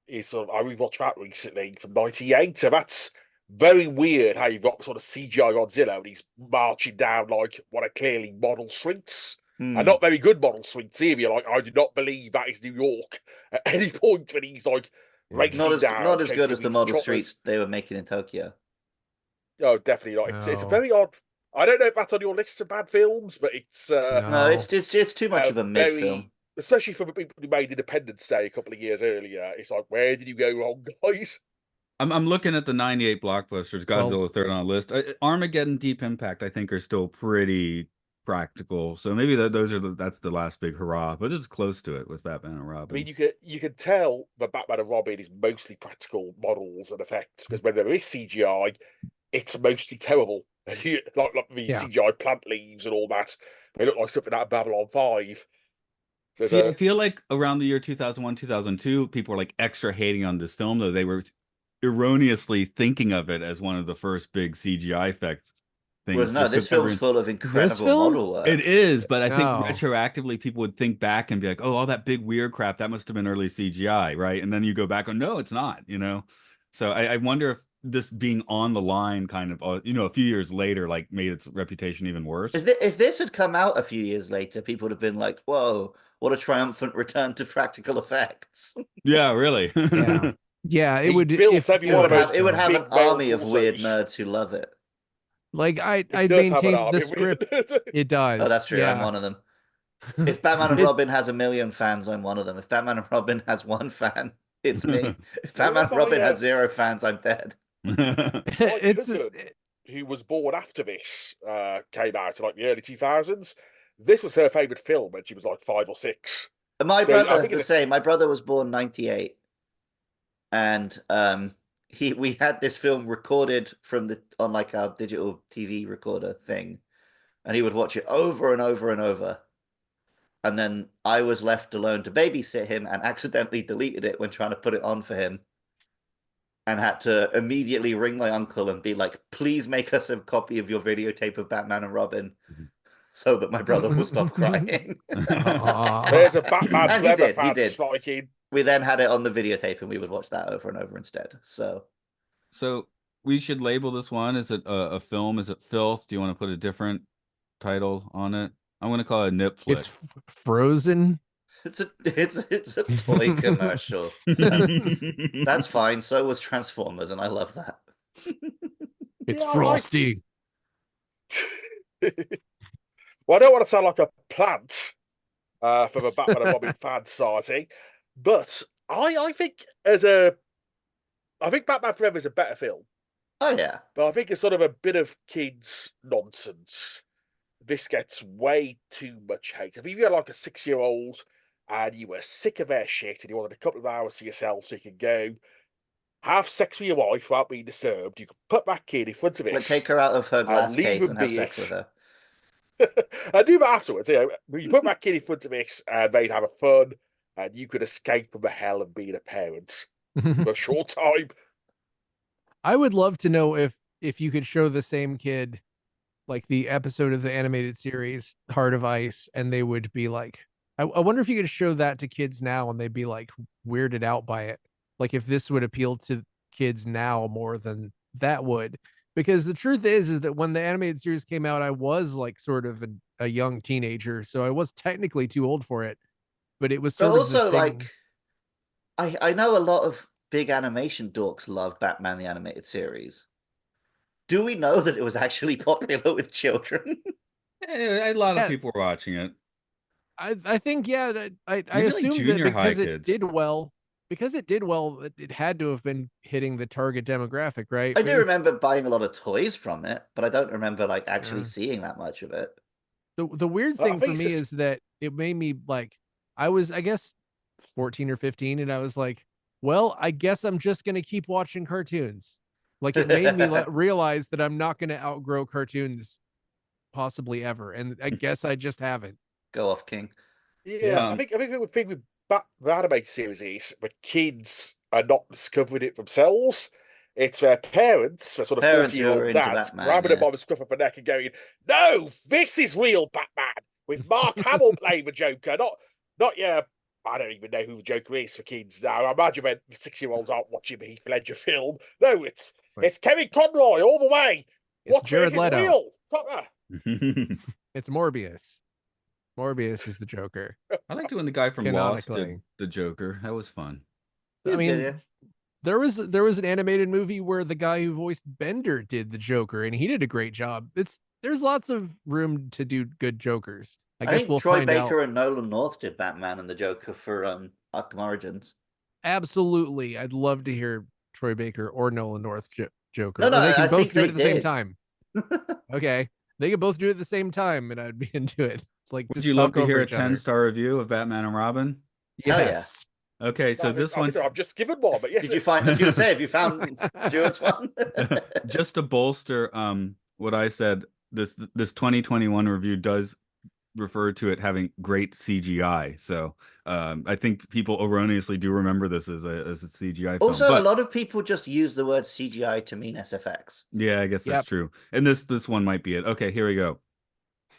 is sort of, I rewatched that recently from '98, and that's very weird how you've got sort of CGI Godzilla and he's marching down like what are clearly model streets. And not very good model streets either. You're like, I do not believe that is New York at any point when he's like racing down. Not as good chasing as the these model choppers. streets they were making in Tokyo. No, definitely not. It's a No. very odd. I don't know if that's on your list of bad films, but it's No, it's too much of a mid film. Especially for the people who made Independence Day a couple of years earlier. It's like, where did you go wrong, guys? I'm looking at the '98 blockbusters. Godzilla third on the list. Armageddon, Deep Impact, I think, are still pretty practical. So maybe that's the last big hurrah. But it's close to it with Batman and Robin. I mean, you can tell that Batman and Robin is mostly practical models and effects because when there is CGI, it's mostly terrible. Like the CGI plant leaves and all that. They look like something out of Babylon 5. So See, I feel like around the year 2001, 2002, people were like extra hating on this film, though they were erroneously thinking of it as one of the first big CGI effects things. Well, no, this film's full of incredible model work. It is, but I think retroactively people would think back and be like, oh, all that big weird crap, that must have been early CGI, right? And then you go back and no, it's not, you know? So I wonder if this being on the line kind of, a few years later, like made its reputation even worse. If this had come out a few years later, people would have been like, whoa, what a triumphant return to practical effects. Yeah, really. Yeah, it would. It would have an army of weird nerds who love it. Like I maintained the script. It does. Oh, that's true. Yeah. I'm one of them. If Batman and Robin has 1 million fans, I'm one of them. If Batman and Robin has 1 fan, it's me. If Batman and Robin has 0 fans, I'm dead. My cousin, who was born after this, came out in like the early 2000s. This was her favorite film when she was like 5 or 6. My brother's the same. My brother was born 98. And we had this film recorded on like our digital TV recorder thing, and he would watch it over and over and over. And then I was left alone to babysit him and accidentally deleted it when trying to put it on for him, and had to immediately ring my uncle and be like, please make us a copy of your videotape of Batman and Robin so that my brother will stop crying. There's a Batman Forever fan striking. We then had it on the videotape and we would watch that over and over instead. So we should label this one. Is it a film? Is it Filth? Do you want to put a different title on it? I'm going to call it a nip flick. It's Frozen. It's a toy commercial. That's fine. So was Transformers, and I love that. It's Frosty. Well, I don't want to sound like a plant for the Batman and Robin fan society, but I think I think Batman Forever is a better film. Oh yeah, but I think it's sort of a bit of kids nonsense. This gets way too much hate. If you're like a 6-year-old and you were sick of their shit and you wanted a couple of hours to yourself so you could go have sex with your wife without being disturbed, you could put that kid in front of it. Like take her out of her glass case and have sex with her. I do that afterwards. You put that kid in front of it and they'd have a fun and you could escape from the hell of being a parent for a short time. I would love to know if you could show the same kid like the episode of the animated series Heart of Ice, and they would be like, I wonder if you could show that to kids now and they'd be like weirded out by it. Like if this would appeal to kids now more than that would. Because the truth is that when the animated series came out, I was like sort of a young teenager, so I was technically too old for it. But it was sort of also like I know a lot of big animation dorks love Batman the Animated Series. Do we know that it was actually popular with children? A lot of people were watching it. I think, yeah, I assume that because it did well, it had to have been hitting the target demographic, right? I do remember buying a lot of toys from it, but I don't remember like actually seeing that much of it. The weird thing for me is that it made me like, I was, I guess, 14 or 15, and I was like, well, I guess I'm just going to keep watching cartoons. Like it made me realize that I'm not going to outgrow cartoons possibly ever. And I guess I just haven't. Go off, King. Yeah, I think the thing with the animated series is, but kids are not discovering it themselves. It's their parents, their sort of Parents who are 40-year-old into dads, Batman, grabbing yeah. them by the scruff of the neck and going, "No, this is real Batman with Mark Hamill playing the Joker, not your." I don't even know who the Joker is for kids now. I imagine when 6-year-olds aren't watching the Heath Ledger film. No, it's Kevin Conroy all the way. It's What Jared is it Leto. real? Proper. It's Morbius. Morbius is the Joker. I liked it when the guy from Lost did the Joker. That was fun. I mean, good, yeah. there was an animated movie where the guy who voiced Bender did the Joker, and he did a great job. There's lots of room to do good Jokers. I guess think we'll Troy find Baker out. and Nolan North did Batman and the Joker for Arkham Origins. Absolutely, I'd love to hear Troy Baker or Nolan North Joker. No, or they can I both think do it they at the same did. time. Okay, they could both do it at the same time, and I'd be into it. It's like, Would just you love talk to over hear a each other. 10-star review of Batman and Robin? Hell yeah. Yes. Okay, so this one, I've just given one, but yes. Did you find? I was going to say, have you found Stuart's one? just to bolster what I said, this 2021 review does refer to it having great CGI. So I think people erroneously do remember this as a CGI film. Also, a lot of people just use the word CGI to mean SFX. Yeah, I guess that's true. And this one might be it. Okay, here we go.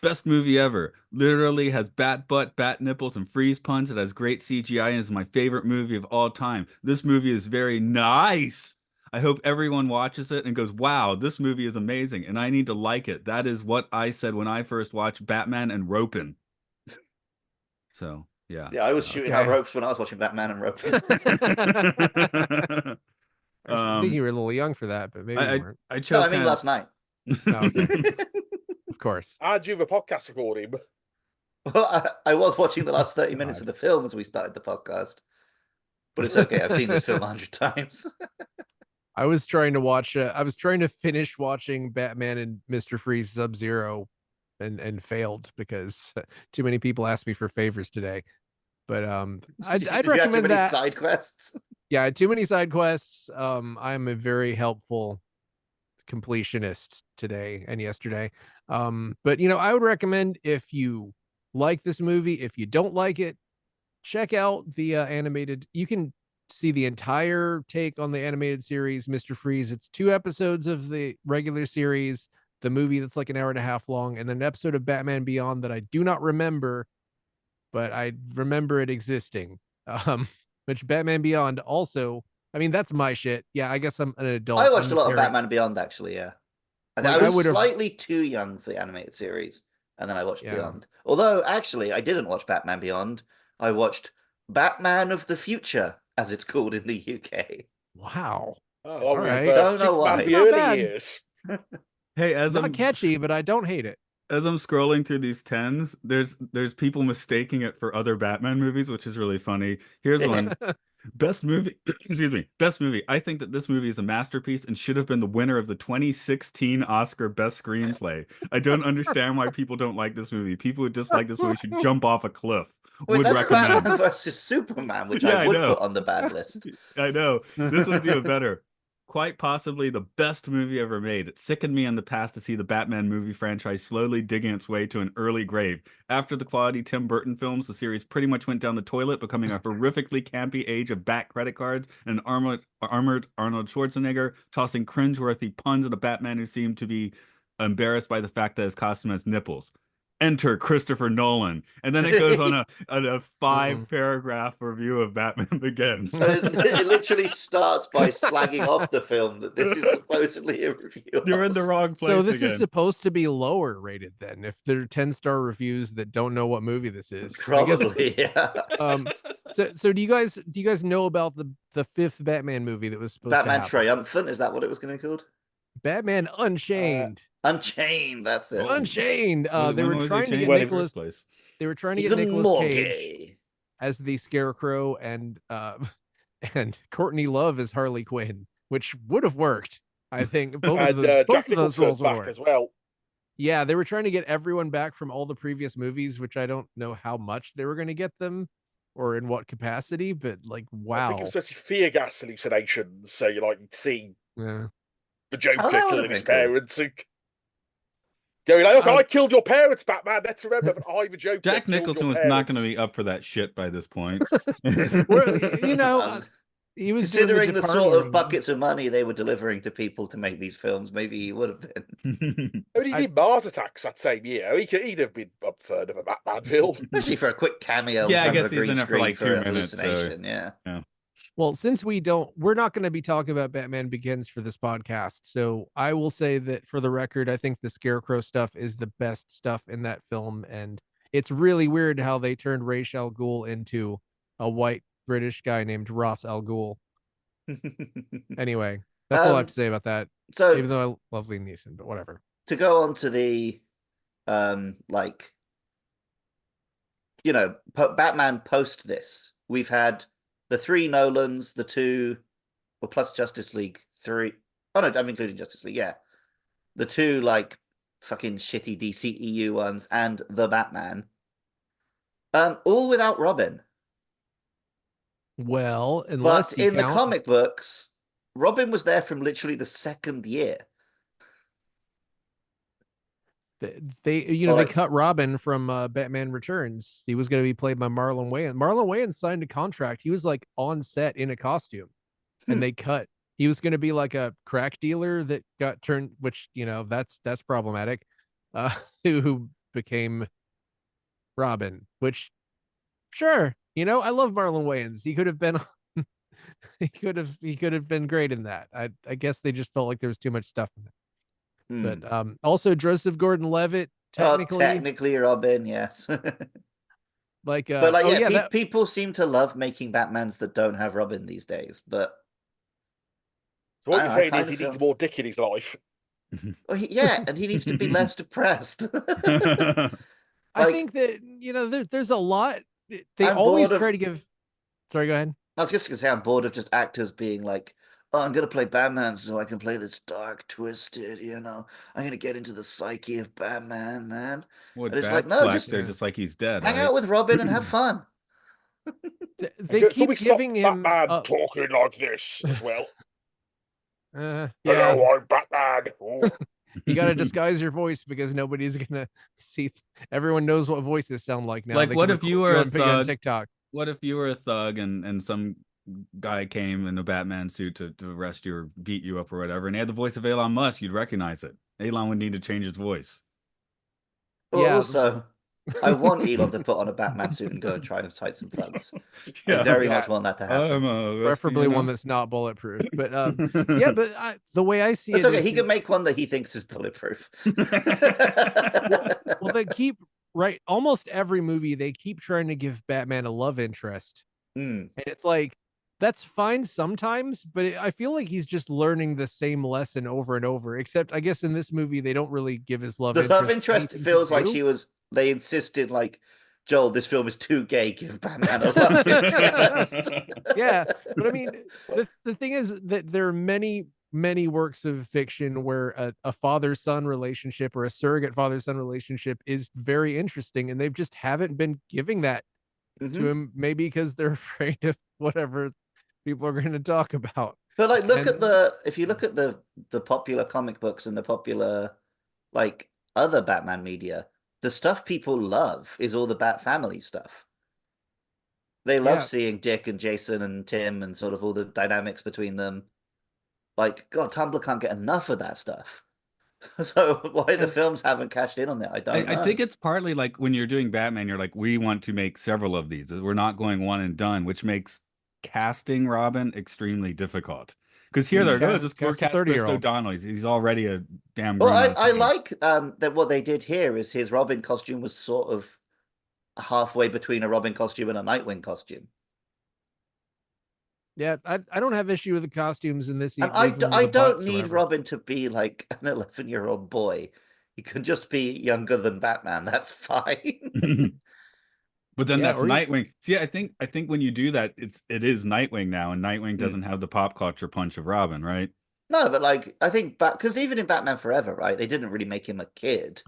Best movie ever. Literally has bat butt, bat nipples, and freeze puns. It has great CGI and is my favorite movie of all time. This movie is very nice. I hope everyone watches it and goes, wow, this movie is amazing, and I need to like it. That is what I said when I first watched Batman and Ropin'. So, yeah. Yeah, I was shooting out ropes when I was watching Batman and Ropin'. I think you were a little young for that, but maybe you weren't. I chose. No, I mean last night. Oh, okay. Of course. And you have a podcast recording. Well, I was watching the last 30 minutes of the film as we started the podcast. But it's okay. I've seen this film 100 times. I was trying to finish watching Batman and Mr. Freeze Sub-Zero and failed because too many people asked me for favors today. But I'd recommend too many that. side quests. Yeah, too many side quests. I'm a very helpful completionist today and yesterday. But I would recommend, if you like this movie, if you don't like it, check out the animated. You can see the entire take on the animated series, Mr. Freeze. It's 2 episodes of the regular series, the movie that's like an hour and a half long, and then an episode of Batman Beyond that I do not remember, but I remember it existing. Which Batman Beyond also, I mean, that's my shit. Yeah, I guess I'm an adult. I watched a lot of Batman Beyond, actually, yeah. I was slightly too young for the animated series, and then I watched Beyond. Although, actually, I didn't watch Batman Beyond. I watched Batman of the Future, as it's called in the UK. Wow. All right. I don't know why. The early years. Hey, as not catchy, but I don't hate it. As I'm scrolling through these 10s, there's people mistaking it for other Batman movies, which is really funny. Here's one. Best movie. Excuse me. Best movie. I think that this movie is a masterpiece and should have been the winner of the 2016 Oscar Best Screenplay. I don't understand why people don't like this movie. People who dislike this movie should jump off a cliff. Would that's recommend. Batman versus Superman, which I would put on the bad list. I know. This one's even better. Quite possibly the best movie ever made. It sickened me in the past to see the Batman movie franchise slowly digging its way to an early grave. After the quality Tim Burton films, the series pretty much went down the toilet, becoming a horrifically campy age of bat credit cards and an armored Arnold Schwarzenegger, tossing cringeworthy puns at a Batman who seemed to be embarrassed by the fact that his costume has nipples. Enter Christopher Nolan, and then it goes on a 5-paragraph review of Batman Begins. So it literally starts by slagging off the film that this is supposedly a review. You're in the wrong place. So this again. is supposed to be lower rated then, if they're 10-star reviews that don't know what movie this is. Probably, yeah. So do you guys know about the 5th Batman movie that was supposed Batman to happen? Triumphant? Is that what it was going to be called? Batman Unchained. Unchained, that's it. Unchained. They were trying to get Nicolas. They were trying to get Nicolas Cage as the Scarecrow and Courtney Love as Harley Quinn, which would have worked. I think both of those roles would work as well. Yeah, they were trying to get everyone back from all the previous movies, which I don't know how much they were going to get them or in what capacity, but like, wow. I think it was supposed to be fear gas hallucinations, so you'd see the Joker killing his parents. Going like, look, Um, I killed your parents, Batman. Let's remember that I'm a Joker. Jack killed Nicholson your was not going to parents." be up for that shit by this point. well, you know, he was doing Considering the sort of Departing. buckets of money they were delivering to people to make these films, maybe he would have been. I mean, he did Mars Attacks that same year. He'd have been up for another Batman film. Especially for a quick cameo Yeah, I in front guess of a he's green in it for screen like for 2 a minutes. So hallucination. Yeah. Well, since we're not going to be talking about Batman Begins for this podcast, so I will say that for the record, I think the Scarecrow stuff is the best stuff in that film, and it's really weird how they turned Ra's al Ghul into a white British guy named Ross Al Ghul. Anyway, that's all I have to say about that. So Even though I love Liam Neeson, but whatever. to go on to the like, you know, Batman post this, we've had the 3 Nolans, the 2, well, plus Justice League 3. Oh no, I'm including Justice League. Yeah, the 2 like fucking shitty DCEU ones and the Batman. All without Robin. Well, unless But in the comic books, Robin was there from literally the 2nd year. They cut Robin from Batman Returns. He was going to be played by Marlon Wayans. Marlon Wayans signed a contract. He was like on set in a costume, and they cut. He was going to be like a crack dealer that got turned, which that's problematic. Who became Robin? Which, sure, I love Marlon Wayans. He could have been. he could have been great in that. I guess they just felt like there was too much stuff in it. But also Joseph Gordon-Levitt, technically Robin, yes. Like, but like, people seem to love making Batmans that don't have Robin these days. But so what you're saying is he needs more dick in his life. Well, and he needs to be less depressed. I think that there's a lot. They always try to give. Sorry, go ahead. I was just gonna say I'm bored of just actors being like, "Oh, I'm gonna play Batman so I can play this dark, twisted. I'm gonna get into the psyche of Batman, man." What? It's like, no, just just like he's dead. Hang out with Robin and have fun. They keep giving him Batman talking like this as well. Yeah. Hello, I'm Batman. You got to disguise your voice because nobody's gonna see. Everyone knows what voices sound like now. Like, what if you were a thug on TikTok? What if you were a thug and some guy came in a Batman suit to arrest you or beat you up or whatever, and he had the voice of Elon Musk? You'd recognize it. Elon would need to change his voice. Well, also, I want Elon to put on a Batman suit and go and try to fight some thugs. I very much want that to happen. Preferably one that's not bulletproof. But but the way I see it's it, okay. He can make one that he thinks is bulletproof. well, they keep almost every movie they keep trying to give Batman a love interest, and it's like that's fine sometimes, but I feel like he's just learning the same lesson over and over. Except I guess in this movie they don't really give his love. The love interest feels like they insisted like, Joel, this film is too gay. Give Batman a love interest. Yeah, but I mean, the thing is that there are many works of fiction where a father-son relationship or a surrogate father-son relationship is very interesting, and they just haven't been giving that to him. Maybe because they're afraid of whatever people are going to talk about. But like, if you look at the popular comic books and the popular like other Batman media, the stuff people love is all the Bat family stuff. They love seeing Dick and Jason and Tim and sort of all the dynamics between them. Like, God, Tumblr can't get enough of that stuff. So why the films haven't cashed in on that, I don't know. I think it's partly like when you're doing Batman, you're like, we want to make several of these. We're not going one and done, which makes casting Robin extremely difficult. Because here they're going to just cast Chris O'Donnell. He's already a damn. Well, I like that what they did here is his Robin costume was sort of halfway between a Robin costume and a Nightwing costume. Yeah, I don't have issue with the costumes in this. And I don't need Robin to be like an 11-year-old boy. He can just be younger than Batman. That's fine. But then that's Nightwing. See, I think when you do that, it is Nightwing now, and Nightwing doesn't have the pop culture punch of Robin, right? No, but like I think because even in Batman Forever, right, they didn't really make him a kid.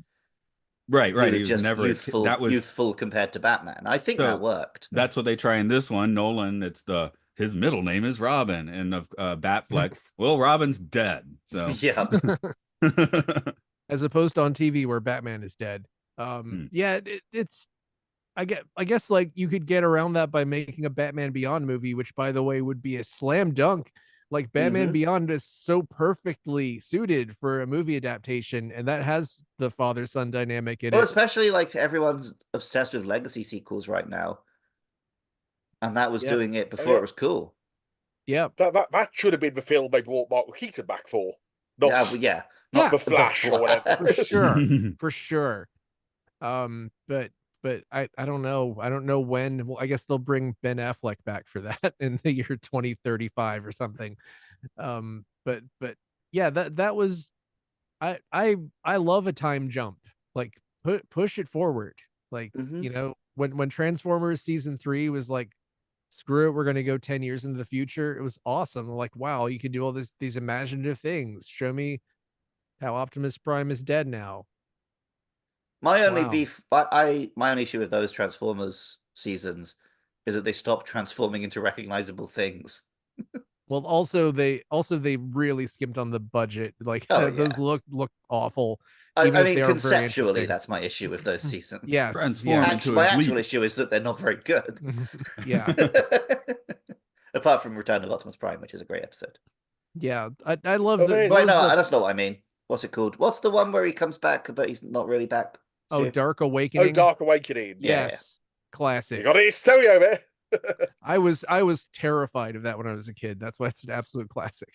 Right. He was just never youthful compared to Batman. I think that worked. That's what they try in this one. Nolan, his middle name is Robin, and of Batfleck. Well, Robin's dead, so yeah. as opposed to on TV where Batman is dead. Yeah, it's I guess like you could get around that by making a Batman Beyond movie, which by the way would be a slam dunk. Like Batman Beyond is so perfectly suited for a movie adaptation, and that has the father-son dynamic in Well, it. especially like everyone's obsessed with legacy sequels right now. And that was doing it before it was cool. Yep. That should have been the film they brought Michael Keaton back for. Not the Flash or whatever. For sure. For sure. But I don't know. I don't know when. Well, I guess they'll bring Ben Affleck back for that in the year 2035 or something. But yeah, that was I love a time jump. Like push it forward. Like, you know, when Transformers season 3 was like, screw it, we're gonna go 10 years into the future. It was awesome. Like, wow, you can do all these imaginative things. Show me how Optimus Prime is dead now. My only beef, my only issue with those Transformers seasons is that they stopped transforming into recognizable things. Well, also they really skimped on the budget. Like those look awful. I mean, conceptually, that's my issue with those seasons. Yes, my actual issue is that they're not very good. Yeah. Apart from Return of Optimus Prime, which is a great episode. Yeah, I love the. Wait, no, that's not what I mean. What's it called? What's the one where he comes back, but he's not really back? Oh, Dark Awakening. Oh, Dark Awakening. Yes, classic. You got it, stereo there. I was terrified of that when I was a kid. That's why it's an absolute classic.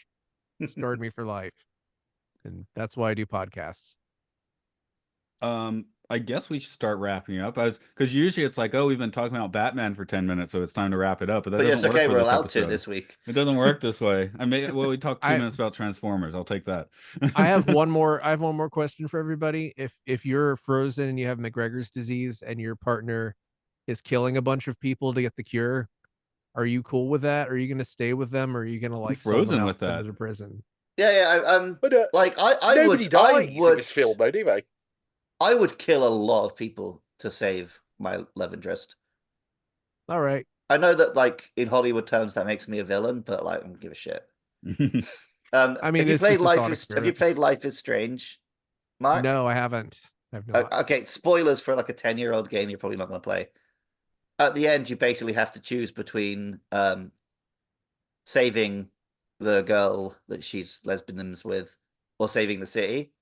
It scarred me for life, and that's why I do podcasts. I guess we should start wrapping up. Because usually it's like, oh, we've been talking about Batman for 10 minutes, so it's time to wrap it up. But it's okay, we're allowed to this week. It doesn't work this way. We talked 2 minutes about Transformers. I'll take that. I have one more question for everybody. If you're frozen and you have McGregor's disease and your partner is killing a bunch of people to get the cure, are you cool with that? Are you going to stay with them, or are you going to like frozen with that to prison? Yeah. But like I nobody would, dies I would in this film, anyway. I would kill a lot of people to save my love interest. All right. I know that, like, in Hollywood terms, that makes me a villain, but like, I don't give a shit. I mean, have you played Life is Strange, Mark? No, I haven't. I've not. Okay, spoilers for like a 10-year-old game you're probably not going to play. At the end, you basically have to choose between saving the girl that she's lesbians with or saving the city.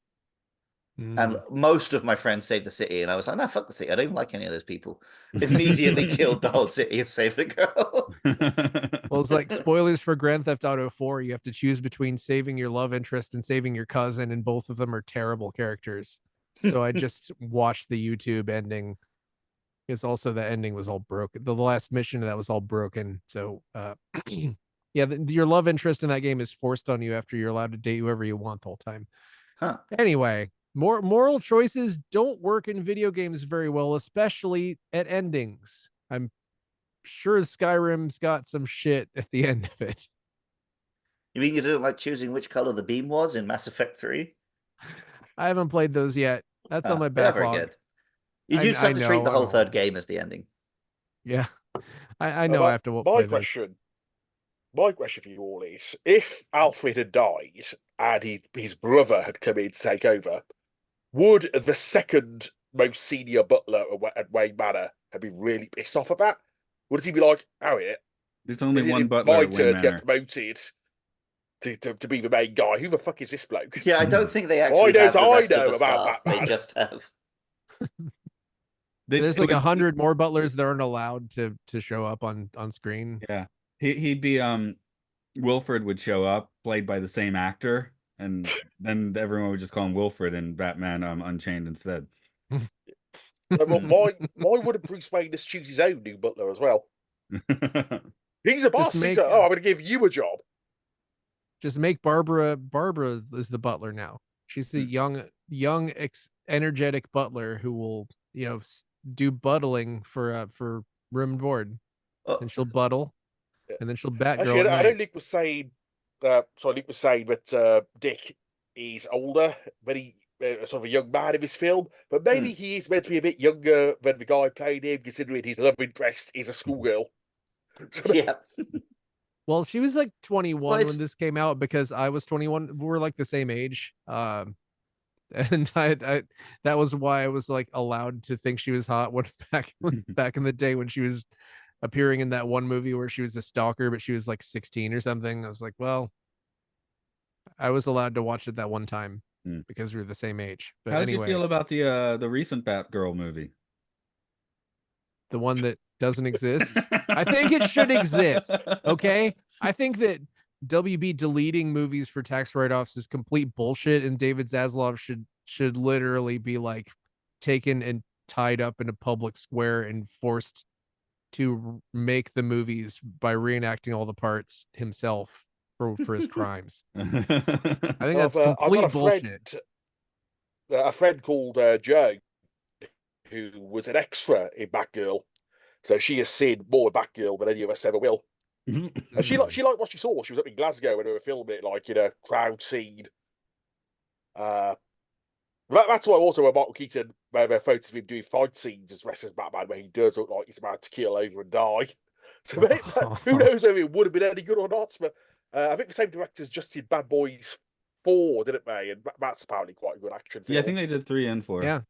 And most of my friends saved the city, and I was like, "No, fuck the city. I don't even like any of those people." Immediately killed the whole city and saved the girl. Well, it's like spoilers for Grand Theft Auto 4. You have to choose between saving your love interest and saving your cousin, and both of them are terrible characters. So I just watched the YouTube ending. Because also the ending was all broken. The last mission of that was all broken. So yeah, your love interest in that game is forced on you after you're allowed to date whoever you want the whole time. Anyway. Moral choices don't work in video games very well, especially at endings. I'm sure Skyrim's got some shit at the end of it. You mean you didn't like choosing which color the beam was in Mass Effect 3? I haven't played those yet. That's on my backlog. Very good. You just have to treat the whole third game as the ending. Yeah. I know I have to My question for you all is, if Alfred had died and his brother had come in to take over, would the second most senior butler at Wayne Manor have been really pissed off at that? Would he be like, "Oh yeah, there's only one butler my at turn Wayne to Manor. get promoted to be the main guy. Who the fuck is this bloke?" Yeah, I don't think they actually have the rest of the staff. Batman. They just have. There's like 100 more butlers that aren't allowed to show up on screen. Yeah, he'd be Wilfred would show up, played by the same actor. And then everyone would just call him Wilfred and Batman Unchained instead. Why wouldn't Bruce Wayne just choose his own new butler as well? He's a boss. I'm going to give you a job. Just make Barbara is the butler now. She's the young, energetic butler who will, do buttling for room and board. And she'll buttle, and then she'll Batgirl. Actually, I know Nick was saying. Nick was saying that Dick is older, very sort of a young man in this film, but maybe he is meant to be a bit younger than the guy playing him, considering his love interest is a schoolgirl. Yeah. Well, she was like 21 when this came out, because I was 21. We're like the same age. And I that was why I was like allowed to think she was hot when back in the day when she was appearing in that one movie where she was a stalker, but she was like 16 or something. I was like, well, I was allowed to watch it that one time because we were the same age. But How'd anyway, you feel about the recent Batgirl movie? the one that doesn't exist. I think it should exist. Okay. I think that WB deleting movies for tax write-offs is complete bullshit, and David Zaslav should literally be like taken and tied up in a public square and forced to make the movies by reenacting all the parts himself for his crimes. I think that's I've got complete bullshit. A friend called Joe, who was an extra in Batgirl. So she has seen more Batgirl than any of us ever will. And she liked what she saw. She was up in Glasgow when they were filming it, like in a crowd scene. That's why also when Michael Keaton, where photos of him doing fight scenes as dressed as Batman, where he does look like he's about to keel over and die. So who knows whether it would have been any good or not? But I think the same directors just did Bad Boys 4, didn't they? And that's apparently quite a good action film. Yeah, I think they did 3 and 4. Yeah.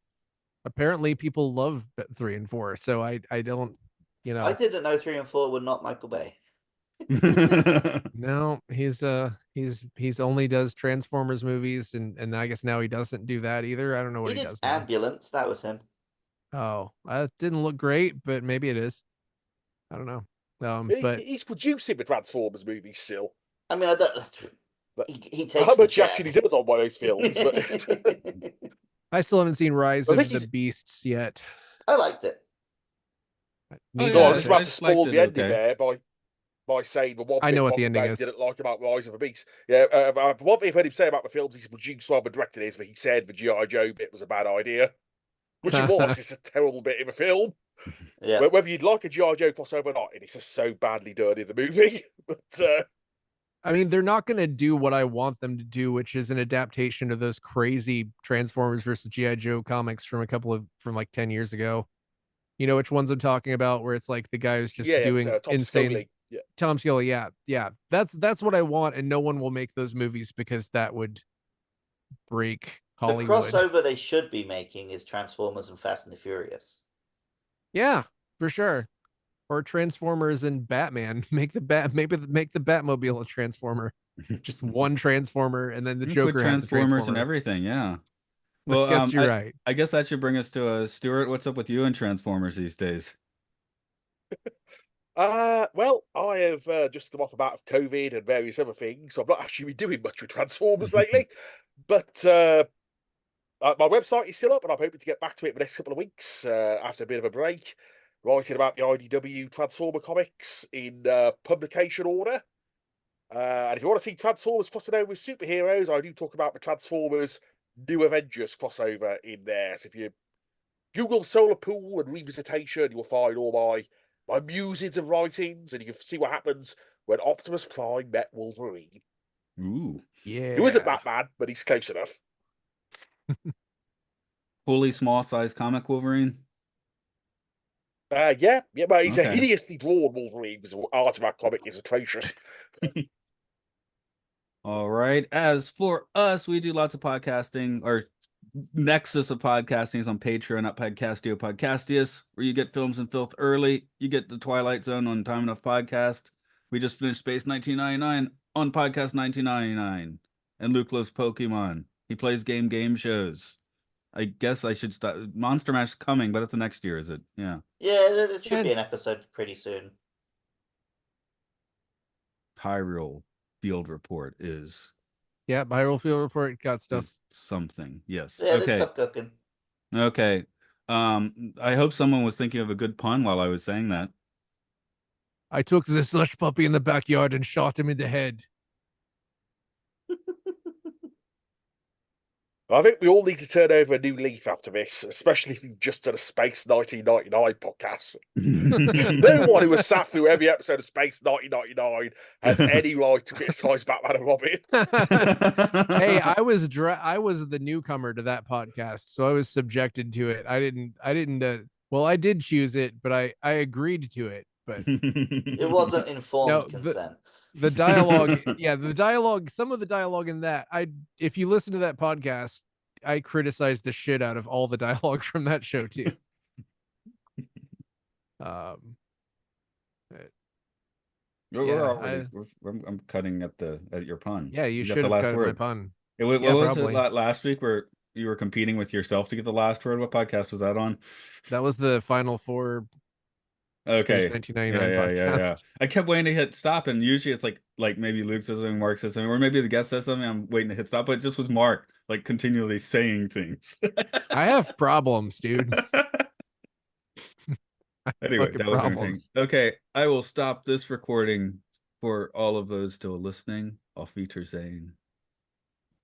Apparently people love 3 and 4, so I don't, you know. I didn't know 3 and 4 were not Michael Bay. No, he's only does Transformers movies, and I guess now he doesn't do that either. I don't know what he does now. Ambulance, that was him. Oh, that didn't look great, but maybe it is. I don't know. But he's producing the Transformers movies still. I mean, I don't. He takes how much action he does on one of those films, but I still haven't seen Rise of the Beasts yet. I liked it. I was about to spoil the ending there by saying the one I know what the ending is. Didn't like about Rise of the Beast. Yeah, one thing I've heard him say about the films he's produced rather directed is that he said the G.I. Joe bit was a bad idea, which it was. It's a terrible bit in the film. Yeah. Whether you'd like a G.I. Joe crossover or not, it's just so badly done in the movie. But I mean, they're not going to do what I want them to do, which is an adaptation of those crazy Transformers versus G.I. Joe comics from like 10 years ago. You know which ones I'm talking about, where it's like the guy who's just doing insane. Scully. Yeah. Tom Scully, yeah. That's what I want, and no one will make those movies because that would break Hollywood. The crossover they should be making is Transformers and Fast and the Furious. Yeah, for sure. Or Transformers and Batman. Make the Batmobile a Transformer. Just one Transformer, and then the Joker has Transformers and everything. Yeah. Well, I guess you're right. I guess that should bring us to Stuart. What's up with you and Transformers these days? Well, I have just come off about COVID and various other things, so I've not actually been doing much with Transformers lately. But my website is still up, and I'm hoping to get back to it in the next couple of weeks after a bit of a break, writing about the IDW Transformer comics in publication order. And if you want to see Transformers crossing over with superheroes, I do talk about the Transformers New Avengers crossover in there. So if you Google Solar Pool and Revisitation, you'll find all my musings and writings, and you can see what happens when Optimus Prime met Wolverine. Ooh, yeah. Who isn't Batman, but he's close enough. Fully small size comic Wolverine. Yeah, but he's a hideously drawn Wolverine because the art of our comic is atrocious. All right. As for us, we do lots of podcasting. Our nexus of podcasting is on Patreon at Podcastio Podcastius, where you get Films and Filth early. You get the Twilight Zone on Time Enough Podcast. We just finished Space 1999 on Podcast 1999. And Luke loves Pokemon. He plays game shows. I guess I should stop. Monster Mash is coming, but it's the next year, is it? Yeah. Yeah, there should be an episode pretty soon. Hyrule Field Report is... Yeah, Hyrule Field Report got stuff. Something, yes. Yeah, okay. there's stuff cooking. Okay. I hope someone was thinking of a good pun while I was saying that. I took the slush puppy in the backyard and shot him in the head. I think we all need to turn over a new leaf after this, especially if you've just done a Space 1999 podcast. No one who has sat through every episode of Space 1999 has any right to criticize Batman and Robin. Hey, I was the newcomer to that podcast, so I was subjected to it. I didn't. Well, I did choose it, but I agreed to it. But it wasn't informed consent. The dialogue, some of the dialogue in that, if you listen to that podcast, I criticized the shit out of all the dialogue from that show too. But I'm cutting at your pun. yeah, you got should the have last cut my word. pun. What Yeah, was probably. it last week where you were competing with yourself to get the last word? What podcast was that on? That was the Final Four Okay. Space 1999 podcast. I kept waiting to hit stop, and usually it's like maybe Luke says something, Mark says something, or maybe the guest says something. I'm waiting to hit stop, but it just was Mark like continually saying things. I have problems, dude. Anyway, that was everything. Okay, I will stop this recording for all of those still listening. Auf Wiedersehen.